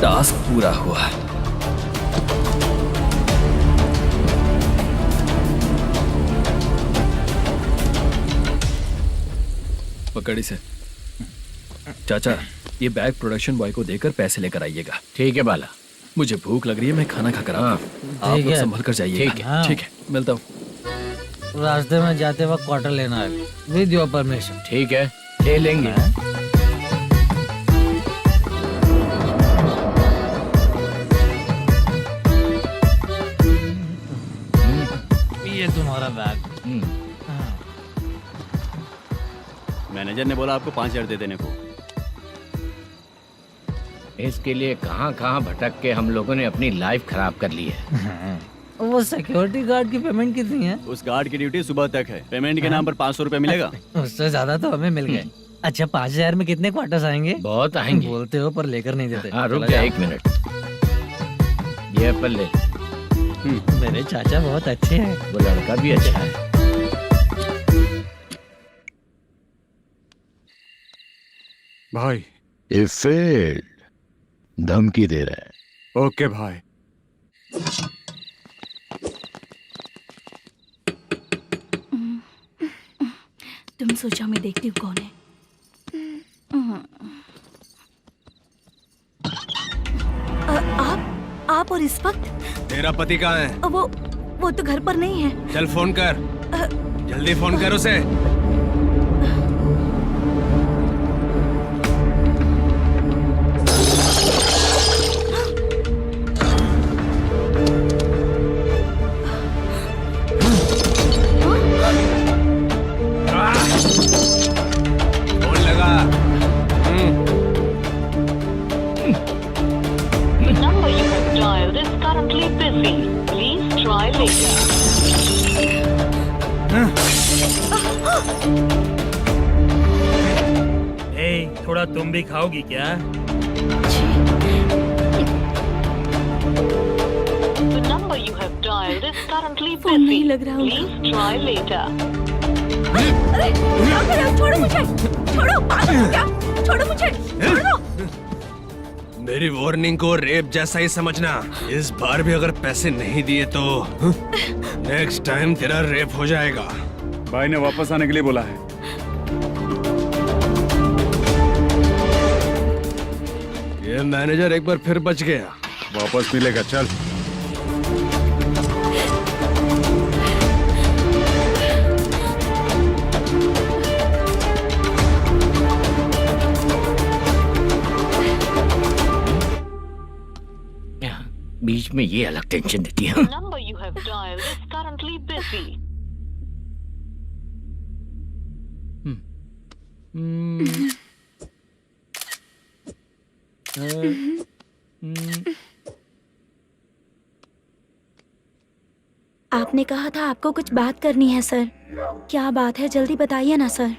[SPEAKER 10] टास्क पूरा हुआ। पकड़ी से चाचा, ये बैग प्रोडक्शन बॉय को देकर पैसे लेकर आइएगा।
[SPEAKER 7] ठीक है बाला।
[SPEAKER 10] मुझे भूख लग रही है, मैं खाना खाकर आता हूँ। आप लोग संभल कर जाइए।
[SPEAKER 7] ठीक है।
[SPEAKER 10] ठीक है, मिलता हूँ।
[SPEAKER 8] रास्ते में जाते वक्त क्वार्टर लेना है, विद योर परमिशन।
[SPEAKER 7] ठीक है, ले लेंगे।
[SPEAKER 8] ये तुम्हारा बैग।
[SPEAKER 9] मैनेजर ने बोला आपको 5,000 दे देने को।
[SPEAKER 7] इसके लिए कहाँ कहाँ भटक के हम लोगों ने अपनी लाइफ खराब कर ली है।
[SPEAKER 8] वो सिक्योरिटी गार्ड की पेमेंट कितनी है?
[SPEAKER 9] उस गार्ड की ड्यूटी सुबह तक है। पेमेंट के नाम पर 500 रुपए मिलेगा।
[SPEAKER 8] उससे ज्यादा तो हमें मिल गए। अच्छा, 5,000 में कितने क्वार्टर्स आएंगे?
[SPEAKER 7] बहुत आएंगे।
[SPEAKER 8] बोलते हो पर लेकर नहीं देते।
[SPEAKER 7] हाँ, रुक जा 1 मिनट। ये एप्पल ले।
[SPEAKER 8] मेरे चाचा बहुत अच्छे हैं।
[SPEAKER 7] वो लड़का भी अच्छा है।
[SPEAKER 4] भाई
[SPEAKER 14] ये फेल्ड धमकी दे रहा है।
[SPEAKER 4] ओके भाई।
[SPEAKER 6] तुम सोचा मैं देखती हूँ कौन है। आप और इस वक्त?
[SPEAKER 3] तेरा पति कहाँ है?
[SPEAKER 6] वो तो घर पर नहीं है।
[SPEAKER 3] चल फोन कर, जल्दी फोन कर उसे। फोन लगा।
[SPEAKER 13] number you have dialed is currently busy. Please try later.
[SPEAKER 11] थोड़ा तुम भी खाओगी क्या?
[SPEAKER 13] The number you have dialed is currently
[SPEAKER 6] phone नहीं
[SPEAKER 13] busy.
[SPEAKER 6] लग रहा होगा।
[SPEAKER 13] Please try later.
[SPEAKER 6] अरे क्या कर रहे हो? छोड़ो मुझे, छोड़ो, पागल हो क्या? छोड़ो मुझे, छोड़ो।
[SPEAKER 3] मेरी वार्निंग को रेप जैसा ही समझना। इस बार भी अगर पैसे नहीं दिए तो नेक्स्ट टाइम तेरा रेप हो जाएगा।
[SPEAKER 4] भाई ने वापस आने के लिए बोला है।
[SPEAKER 3] ये मैनेजर एक बार फिर बच गया।
[SPEAKER 4] वापस मिलेगा, चल।
[SPEAKER 7] बीच में ये अलग टेंशन देती है।
[SPEAKER 13] The number you have dialed is currently busy. आपने कहा था आपको कुछ बात करनी है सर। क्या बात है, जल्दी बताइए ना सर।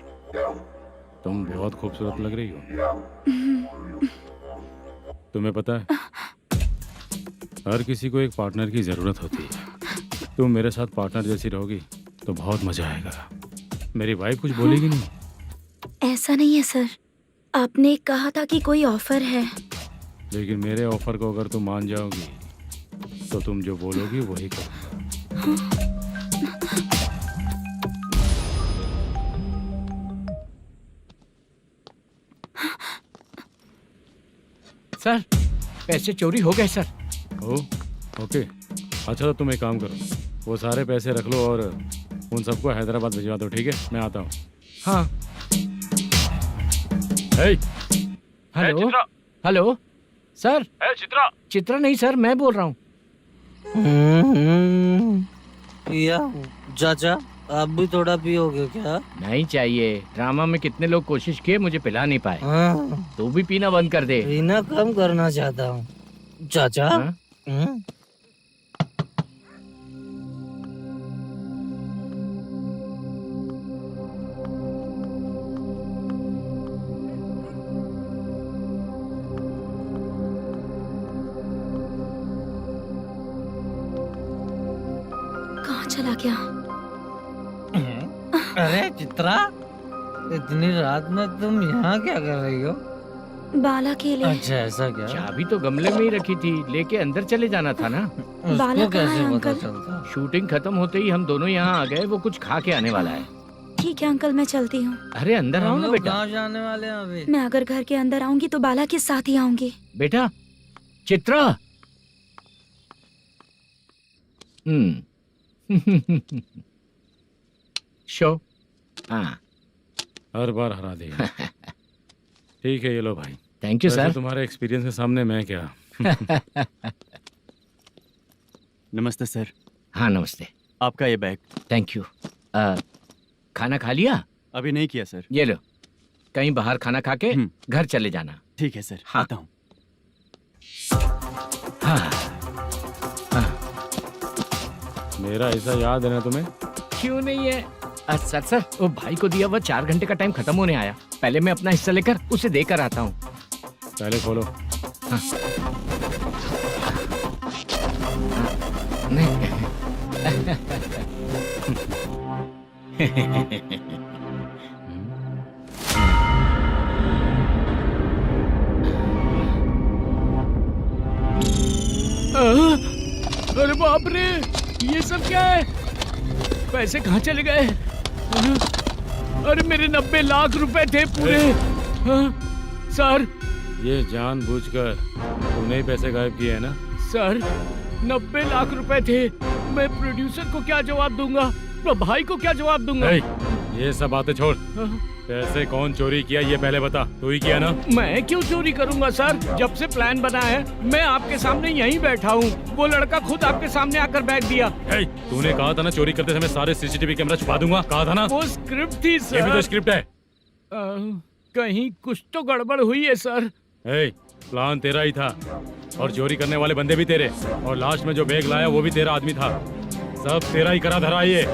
[SPEAKER 5] तुम बहुत खूबसूरत लग रही हो। तुम्हें पता है, हर किसी को एक पार्टनर की जरूरत होती है। तुम मेरे साथ पार्टनर जैसी रहोगी तो बहुत मजा आएगा। मेरी वाइफ कुछ बोलेगी नहीं?
[SPEAKER 13] ऐसा नहीं है सर, आपने कहा था कि कोई ऑफर है।
[SPEAKER 5] लेकिन मेरे ऑफर को अगर तुम मान जाओगी तो तुम जो बोलोगी वही करूँगा।
[SPEAKER 7] सर, पैसे चोरी हो गए सर।
[SPEAKER 5] ओके, अच्छा तो तुम एक काम करो, वो सारे पैसे रख लो और उन सबको हैदराबाद भिजवा दो, ठीक है? मैं आता हूँ।
[SPEAKER 7] हाँ। Hello hello sir.
[SPEAKER 11] Chitra?
[SPEAKER 7] Chitra नहीं सर, मैं बोल रहा हूँ।
[SPEAKER 8] या चाचा, आप भी थोड़ा पियोगे क्या?
[SPEAKER 7] नहीं चाहिए। ड्रामा में कितने लोग कोशिश किए, मुझे पिला नहीं पाए। तू भी पीना बंद कर दे।
[SPEAKER 8] पीना कम करना चाहता हूँ चाचा।
[SPEAKER 13] कहाँ चला गया?
[SPEAKER 8] अरे चित्रा, इतनी रात में तुम यहाँ क्या कर रही हो?
[SPEAKER 13] बाला के लिए।
[SPEAKER 8] अच्छा ऐसा क्या?
[SPEAKER 7] चाबी तो गमले में ही रखी थी, लेके अंदर चले जाना था ना।
[SPEAKER 13] बाला
[SPEAKER 8] उसको
[SPEAKER 13] कहाँ है
[SPEAKER 8] कैसे पता
[SPEAKER 13] अंकल?
[SPEAKER 8] चलता?
[SPEAKER 7] शूटिंग खत्म होते ही हम दोनों यहाँ आ गए। वो कुछ खा के आने वाला है।
[SPEAKER 13] ठीक है अंकल, मैं चलती हूँ।
[SPEAKER 7] अरे अंदर आओ
[SPEAKER 8] हम
[SPEAKER 7] ना
[SPEAKER 8] लोग
[SPEAKER 7] बेटा।
[SPEAKER 8] कहाँ जाने वाले हैं अभी?
[SPEAKER 13] मैं अगर घर के अंदर आऊंगी तो बाला के साथ ही आऊंगी।
[SPEAKER 7] बेटा चित्रा। शो। हाँ,
[SPEAKER 5] हर बार हरा देगा। ठीक है, ये लो भाई।
[SPEAKER 7] थैंक यू
[SPEAKER 5] वैसे
[SPEAKER 7] सर।
[SPEAKER 5] तुम्हारे एक्सपीरियंस के सामने मैं क्या।
[SPEAKER 9] नमस्ते सर।
[SPEAKER 10] हाँ नमस्ते।
[SPEAKER 9] आपका ये बैग।
[SPEAKER 10] Thank you. खाना खा लिया?
[SPEAKER 9] अभी नहीं किया सर।
[SPEAKER 10] ये लो, कहीं बाहर खाना खा के घर चले जाना।
[SPEAKER 9] ठीक है सर।
[SPEAKER 10] हाँ।
[SPEAKER 9] आता हूँ।
[SPEAKER 10] हाँ।
[SPEAKER 5] मेरा ऐसा याद है ना तुम्हें?
[SPEAKER 10] क्यों नहीं है? सर सर, वो भाई को दिया हुआ 4 घंटे का टाइम खत्म होने आया। पहले मैं अपना हिस्सा लेकर उसे देकर आता हूँ।
[SPEAKER 5] पहले खोलो।
[SPEAKER 10] हाँ। नहीं।
[SPEAKER 7] अरे बाप रे, ये सब क्या है? पैसे कहाँ चले गए? अरे मेरे 90 लाख रुपए थे पूरे। सर,
[SPEAKER 5] ये जानबूझकर तुमने ही पैसे गायब किए हैं ना?
[SPEAKER 7] सर 90 लाख रुपए थे। मैं प्रोड्यूसर को क्या जवाब दूंगा, तो भाई को क्या जवाब दूंगा?
[SPEAKER 5] ये सब बातें छोड़। पैसे कौन चोरी किया ये पहले बता। तू ही किया ना?
[SPEAKER 7] मैं क्यों चोरी करूंगा सर? जब से प्लान बना है मैं आपके सामने यहीं बैठा हूँ। वो लड़का खुद आपके सामने आकर बैग दिया।
[SPEAKER 5] तूने कहा था ना चोरी करते समय सारे सीसीटीवी कैमरा छुपा दूंगा, कहा था ना?
[SPEAKER 7] वो स्क्रिप्ट थी सर।
[SPEAKER 5] ये भी तो स्क्रिप्ट है।
[SPEAKER 7] कहीं कुछ तो गड़बड़ हुई है सर।
[SPEAKER 5] प्लान तेरा ही था और चोरी करने वाले बंदे भी तेरे, और लास्ट में जो बैग लाया वो भी तेरा आदमी था। सब तेरा ही करा धरा। ये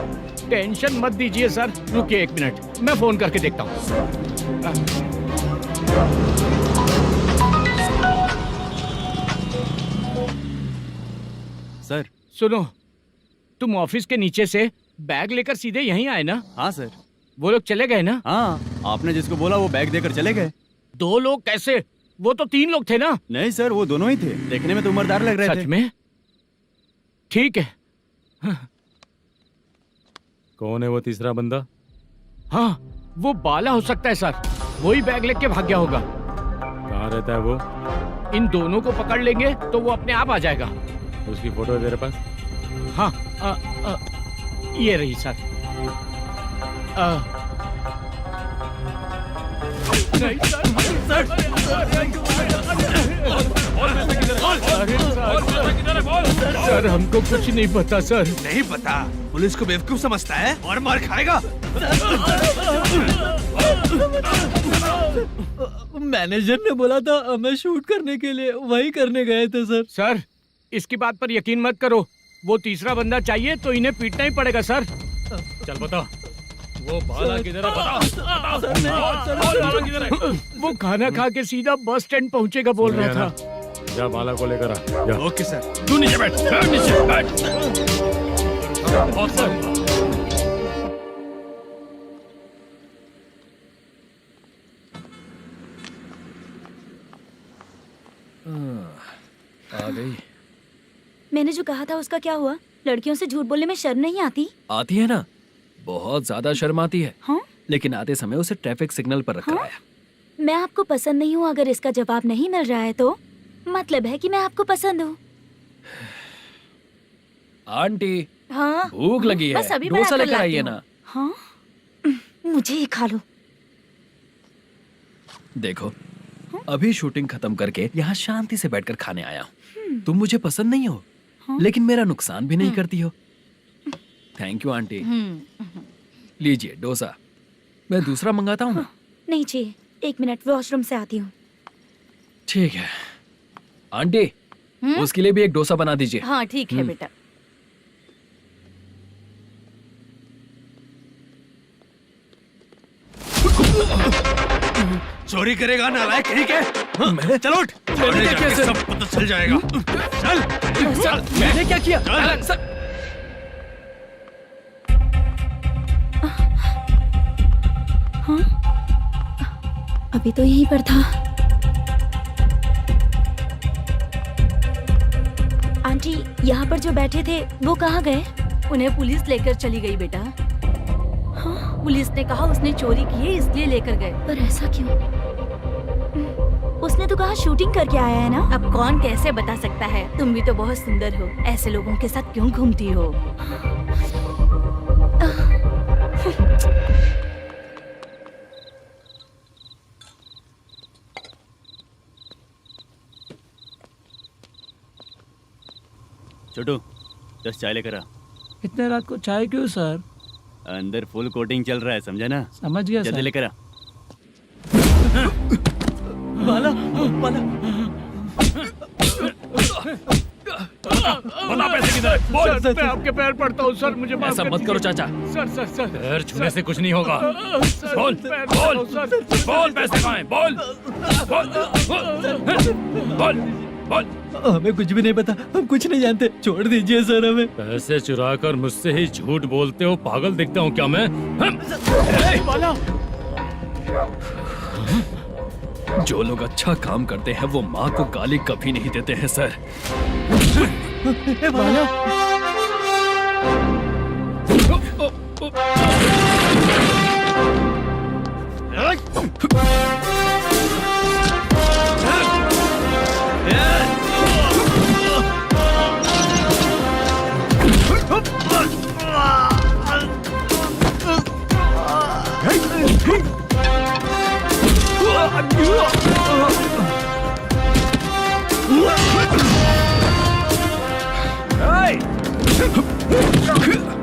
[SPEAKER 7] टेंशन मत दीजिए सर। रुकिए 1 मिनट, मैं फोन करके देखता हूँ।
[SPEAKER 9] सर
[SPEAKER 7] सुनो, तुम ऑफिस के नीचे से बैग लेकर सीधे यहीं आए ना?
[SPEAKER 9] हाँ सर।
[SPEAKER 7] वो लोग चले गए ना?
[SPEAKER 9] हाँ, आपने जिसको बोला वो बैग देकर चले गए।
[SPEAKER 7] 2 लोग कैसे? वो तो 3 लोग थे ना?
[SPEAKER 9] नहीं सर, वो दोनों ही थे। देखने में तो उम्रदार लग रहे थे।
[SPEAKER 7] सच में? ठीक है।
[SPEAKER 5] कौन है वो तीसरा बंदा?
[SPEAKER 7] हाँ, वो बाला हो सकता है सर। वही बैग लेके भाग गया होगा।
[SPEAKER 5] कहाँ रहता है वो?
[SPEAKER 7] इन दोनों को पकड़ लेंगे तो वो अपने आप आ जाएगा।
[SPEAKER 5] उसकी फोटो है तेरे पास?
[SPEAKER 7] हाँ, ये रही सर। नहीं सर, हमको कुछ नहीं पता सर।
[SPEAKER 3] नहीं पता? पुलिस को बेवकूफ समझता है और मार खाएगा।
[SPEAKER 8] मैनेजर ने बोला था हमें शूट करने के लिए, वही करने गए थे सर।
[SPEAKER 7] सर, इसकी बात पर यकीन मत करो। वो तीसरा बंदा चाहिए तो इन्हें पीटना ही पड़ेगा सर।
[SPEAKER 5] चल बता, वो बाला किधर है? बता, बोल बाला किधर है?
[SPEAKER 7] वो खाना खा के सीधा बस स्टैंड पहुंचेगा बोल रहा था।
[SPEAKER 5] जा बाला को लेकर आ। जा।
[SPEAKER 3] Okay sir.
[SPEAKER 5] तू नीचे बैठ, नीचे बैठ। बहुत सर।
[SPEAKER 10] आ गई।
[SPEAKER 13] मैंने जो कहा था उसका क्या हुआ? लड़कियों से झूठ बोलने में शर्म नहीं आती?
[SPEAKER 10] आती है ना, बहुत ज्यादा शर्म आती है।
[SPEAKER 13] हाँ?
[SPEAKER 10] लेकिन आते समय उसे ट्रैफिक सिग्नल पर रखा
[SPEAKER 13] हाँ?
[SPEAKER 10] है।
[SPEAKER 13] मैं आपको पसंद नहीं हूँ अगर इसका जवाब नहीं मिल रहा है तो मतलब है कि मैं आपको पसंद हूँ।
[SPEAKER 10] आंटी,
[SPEAKER 13] हाँ?
[SPEAKER 10] भूख लगी है,
[SPEAKER 13] बस अभी
[SPEAKER 10] डोसा
[SPEAKER 13] बनाकर
[SPEAKER 10] लेकर
[SPEAKER 13] लाती
[SPEAKER 10] आइए
[SPEAKER 13] हूँ।
[SPEAKER 10] ना।
[SPEAKER 13] हाँ? मुझे ही खा लो।
[SPEAKER 10] देखो, अभी शूटिंग खत्म करके यहाँ शांति से बैठकर खाने आया हूँ। तुम मुझे पसंद नहीं हो, लेकिन मेरा नुकसान भी नहीं करती हो। Thank you aunty. लीजिए डोसा। मैं दूसरा मंगाता हूँ ना?
[SPEAKER 13] नहीं चाहिए, 1 मिनट वॉशरूम से आती हूँ।
[SPEAKER 10] ठीक है आंटी, उसके लिए भी एक डोसा बना दीजिए।
[SPEAKER 6] हाँ ठीक है बेटा।
[SPEAKER 3] चोरी करेगा नालायक कहीं के? हाँ, चल उठ।
[SPEAKER 10] मैंने क्या किया सर?
[SPEAKER 3] सब पता चल जाएगा। चल।
[SPEAKER 10] सर, मैंने क्या किया? सर,
[SPEAKER 13] हाँ? अभी तो यहीं पर था। आंटी, यहाँ पर जो बैठे थे वो कहाँ गए?
[SPEAKER 6] उन्हें पुलिस लेकर चली गई बेटा।
[SPEAKER 13] हाँ?
[SPEAKER 6] पुलिस ने कहा उसने चोरी की है इसलिए लेकर गए।
[SPEAKER 13] पर ऐसा क्यों? उसने तो कहा शूटिंग करके आया है ना।
[SPEAKER 6] अब कौन कैसे बता सकता है? तुम भी तो बहुत सुंदर हो, ऐसे लोगों के साथ क्यों घूमती हो?
[SPEAKER 9] छोटू 10 चाय लेकर आ।
[SPEAKER 8] इतने रात को चाय क्यों सर?
[SPEAKER 9] अंदर फुल कोटिंग चल रहा है, समझा ना?
[SPEAKER 8] समझ गया
[SPEAKER 9] जल्दी
[SPEAKER 8] सर।
[SPEAKER 9] लेकर आ।
[SPEAKER 8] बाला, बाला।
[SPEAKER 5] बता पैसे किधर है? बोल।
[SPEAKER 7] सर, मैं आपके पैर पड़ता हूँ सर, मुझे माफ
[SPEAKER 10] ऐसा
[SPEAKER 7] कर
[SPEAKER 10] मत करो
[SPEAKER 7] दीजिए।
[SPEAKER 10] चाचा।
[SPEAKER 7] सर सर सर
[SPEAKER 5] पैर छूने से कुछ नहीं होगा।
[SPEAKER 7] सर,
[SPEAKER 5] बोल,
[SPEAKER 7] पैर
[SPEAKER 5] बोल,
[SPEAKER 7] पड़ता हूँ, सर।
[SPEAKER 5] बोल पैसे कहाँ हैं? बोल, बोल, बोल, बोल।
[SPEAKER 8] हमें कुछ भी नहीं पता, हम कुछ नहीं जानते, छोड़ दीजिए सर हमें।
[SPEAKER 5] पैसे चुराकर मुझसे ही झूठ बोलते हो, पागल दिखता हूँ क्या मैं?
[SPEAKER 10] जो लोग अच्छा काम करते हैं वो माँ को गाली कभी नहीं देते हैं सर।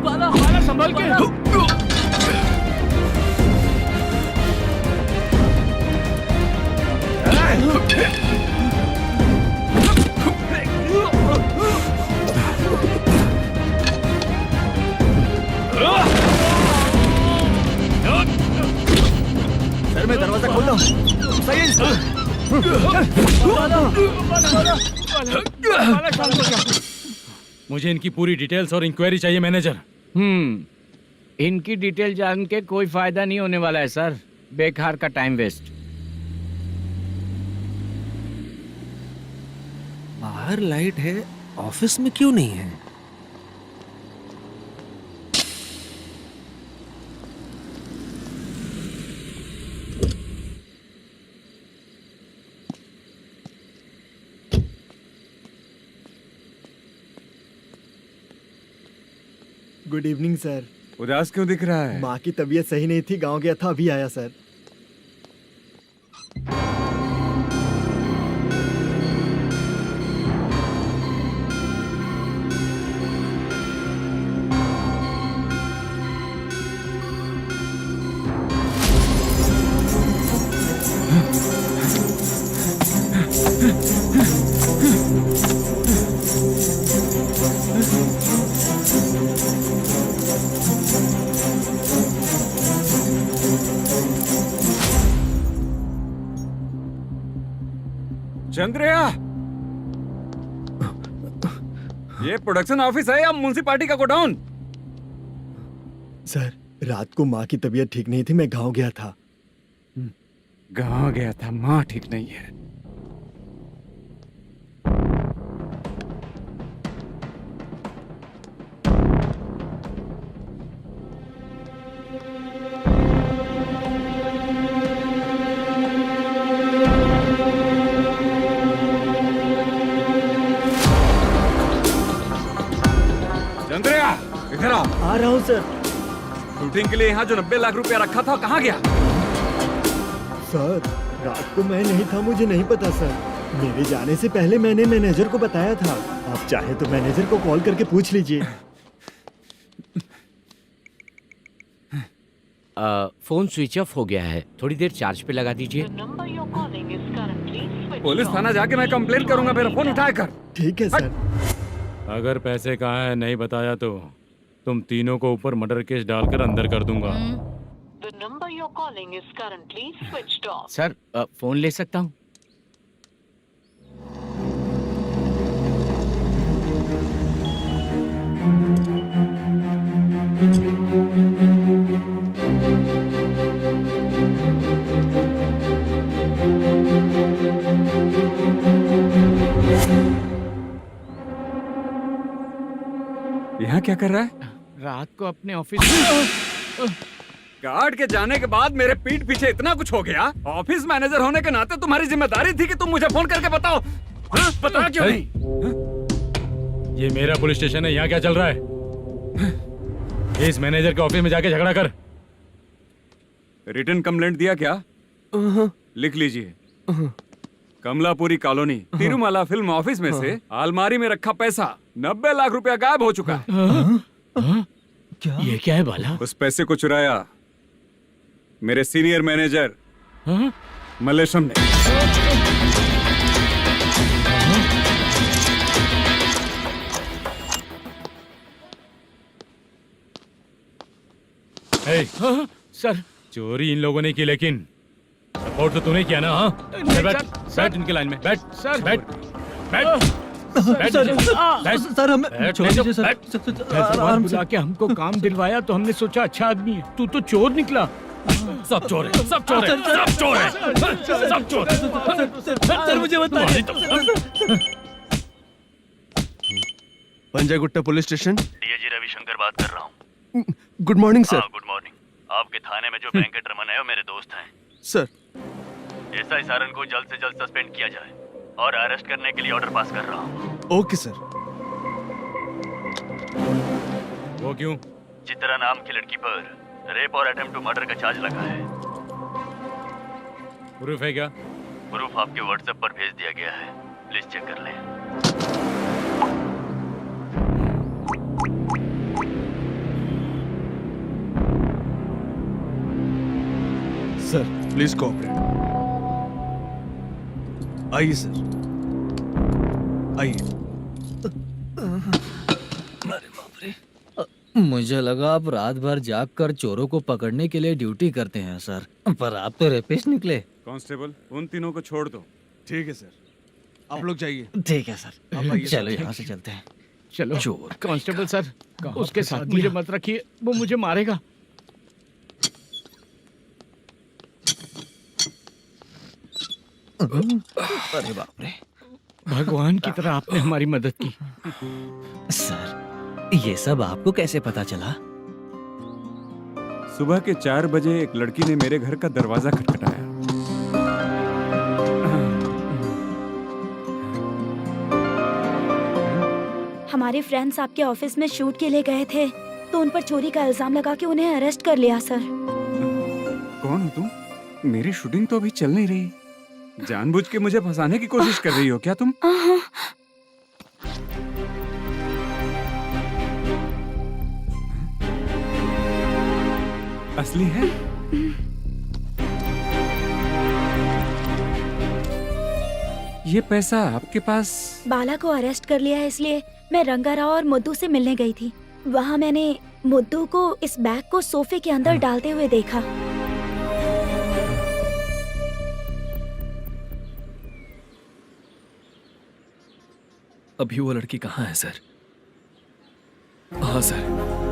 [SPEAKER 7] बाला, बाला संभाल के।
[SPEAKER 12] सर मैं दरवाजा खोलता हूँ। सही है
[SPEAKER 5] मुझे इनकी पूरी डिटेल्स और इंक्वायरी चाहिए मैनेजर।
[SPEAKER 7] इनकी डिटेल जान के कोई फायदा नहीं होने वाला है सर, बेकार का टाइम वेस्ट।
[SPEAKER 8] बाहर लाइट है, ऑफिस में क्यों नहीं है?
[SPEAKER 12] Good evening sir.
[SPEAKER 4] उदास क्यों दिख रहा है?
[SPEAKER 12] माँ की तबीयत सही नहीं थी, गांव गया था, अभी आया सर।
[SPEAKER 4] चंद्रया, ये प्रोडक्शन ऑफिस है या म्युनिसिपालिटी का गोडाउन?
[SPEAKER 12] सर, रात को माँ की तबीयत ठीक नहीं थी, मैं गांव गया था।
[SPEAKER 4] गांव गया था, माँ ठीक नहीं है। चंद्रया, इधर आओ।
[SPEAKER 12] आ रहा हूँ सर।
[SPEAKER 4] शूटिंग के लिए यहाँ जो 90 लाख रुपया रखा था, कहाँ गया?
[SPEAKER 12] सर, रात को मैं नहीं था, मुझे नहीं पता सर। मेरे जाने से पहले मैंने मैनेजर को बताया था। आप चाहे तो मैनेजर को कॉल करके पूछ लीजिए।
[SPEAKER 7] फोन स्विच ऑफ हो गया है, थोड़ी देर चार्ज पे लगा दीजिए।
[SPEAKER 4] पुलिस थाना जाके मैं कंप्लेंट करूंगा, मेरा फोन उठाया कर।
[SPEAKER 12] ठीक है सर।
[SPEAKER 5] अगर पैसे कहाँ है नहीं बताया तो तुम तीनों को ऊपर मर्डर केस डालकर अंदर कर दूंगा।
[SPEAKER 7] सर, फोन ले सकता हूँ?
[SPEAKER 4] यहाँ क्या कर रहा है?
[SPEAKER 7] रात को अपने ऑफिस
[SPEAKER 4] गार्ड के जाने के बाद मेरे पीठ पीछे इतना कुछ हो गया। ऑफिस मैनेजर होने के नाते तुम्हारी जिम्मेदारी थी कि तुम मुझे फोन करके बताओ। हाँ? बता क्यों नहीं?
[SPEAKER 5] ये मेरा पुलिस स्टेशन है, यहाँ क्या चल रहा है? इस मैनेजर के ऑफिस में जाके झगड़ा कर।
[SPEAKER 4] रिटन कंप्लेंट दिया क्या? लिख लीजिए। Kamalapuri colony, Tirumala film office में से अलमारी में रखा पैसा 90 लाख रुपया गायब हो चुका है।
[SPEAKER 7] क्या? ये क्या है बाला?
[SPEAKER 4] उस पैसे को चुराया मेरे सीनियर मैनेजर मलेशम ने।
[SPEAKER 7] सर,
[SPEAKER 5] चोरी इन लोगों ने की, लेकिन सपोर्ट तो तूने किया ना? हाँ, बैठ इनके लाइन में, बैठ सर, बैठ बैठ
[SPEAKER 8] सर, हमें छोड़ दीजिए सर।
[SPEAKER 7] आराम से आके हमको काम दिलवाया तो हमने सोचा अच्छा आदमी है। तू तो चोर निकला।
[SPEAKER 5] सब चोर है, सब चोर है, सब चोर है, सब चोर है।
[SPEAKER 8] सर, मुझे बताइए।
[SPEAKER 3] Panjagutta police station,
[SPEAKER 9] DIG Ravishankar बात कर रहा हूँ।
[SPEAKER 3] Good morning sir.
[SPEAKER 9] Good morning. आपके थाने में जो वेंकट रमन है वो मेरे दोस्त हैं।
[SPEAKER 3] सर,
[SPEAKER 9] एसआई सारन को जल्द से जल्द सस्पेंड किया जाए और अरेस्ट करने के लिए ऑर्डर पास कर रहा हूँ।
[SPEAKER 3] Okay sir.
[SPEAKER 5] वो क्यों?
[SPEAKER 9] चित्रा नाम की लड़की पर रेप और अटेम्प्ट टू मर्डर का चार्ज लगा है।
[SPEAKER 5] प्रूफ है क्या?
[SPEAKER 9] प्रूफ आपके व्हाट्सएप पर भेज दिया गया है, प्लीज चेक कर लें।
[SPEAKER 3] Sir, please cooperate. आइए सर, आइए।
[SPEAKER 8] मुझे लगा आप रात भर जाग कर चोरों को पकड़ने के लिए ड्यूटी करते हैं सर, पर आप तो रेपिस्ट निकले।
[SPEAKER 4] कांस्टेबल, उन तीनों को छोड़ दो।
[SPEAKER 3] ठीक है सर, आप लोग जाइए।
[SPEAKER 8] ठीक है सर, चलो यहाँ से चलते हैं।
[SPEAKER 7] चलो चोर। कांस्टेबल सर, उसके साथ मुझे मत रखिए, वो मुझे मारेगा।
[SPEAKER 8] अरे बाप रे,
[SPEAKER 7] भगवान की तरह आपने हमारी मदद की।
[SPEAKER 8] सर, ये सब आपको कैसे पता चला?
[SPEAKER 4] सुबह के 4 बजे एक लड़की ने मेरे घर का दरवाजा खटखटाया।
[SPEAKER 13] हमारे फ्रेंड्स आपके ऑफिस में शूट के लिए गए थे, तो उन पर चोरी का इल्जाम लगा के उन्हें अरेस्ट कर लिया सर।
[SPEAKER 4] कौन हो तुम? मेरी शूटिंग तो अभी चल नहीं रही। जानबूझ के मुझे फंसाने की कोशिश कर रही हो क्या तुम? असली है? ये पैसा आपके पास?
[SPEAKER 13] बाला को अरेस्ट कर लिया है, इसलिए मैं रंगाराव और मुद्दू से मिलने गई थी। वहाँ मैंने मुद्दू को इस बैग को सोफे के अंदर डालते हुए देखा।
[SPEAKER 10] अभी वो लड़की कहाँ है सर? हाँ सर।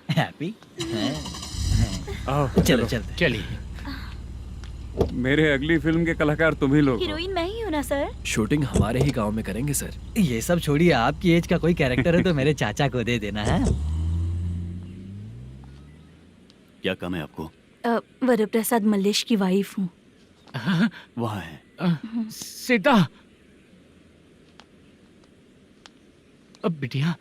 [SPEAKER 8] हैप्पी?
[SPEAKER 4] आओ
[SPEAKER 8] चलो चलते।
[SPEAKER 7] चलिए।
[SPEAKER 4] मेरे अगली फिल्म के कलाकार तुम ही लोग हो।
[SPEAKER 13] हीरोइन मैं ही हूँ ना सर।
[SPEAKER 10] शूटिंग हमारे ही गांव में करेंगे सर।
[SPEAKER 8] ये सब छोड़िए, आपकी एज का कोई कैरेक्टर है तो मेरे चाचा को दे देना है।
[SPEAKER 9] क्या काम है आपको?
[SPEAKER 6] वरप्रसाद मल्लेश की वाइफ हूँ।
[SPEAKER 9] वहाँ है।
[SPEAKER 7] सीता। अब बिटिया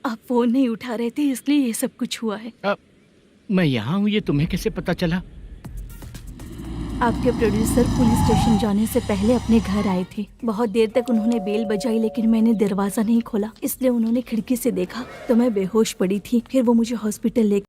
[SPEAKER 6] आप फोन नहीं उठा रहे थे इसलिए ये सब कुछ हुआ है।
[SPEAKER 7] मैं यहाँ हूँ, ये तुम्हें कैसे पता चला?
[SPEAKER 6] आपके प्रोड्यूसर पुलिस स्टेशन जाने से पहले अपने घर आए थे। बहुत देर तक उन्होंने बेल बजाई लेकिन मैंने दरवाजा नहीं खोला, इसलिए उन्होंने खिड़की से देखा तो मैं बेहोश पड़ी थी। फिर वो मुझे हॉस्पिटल ले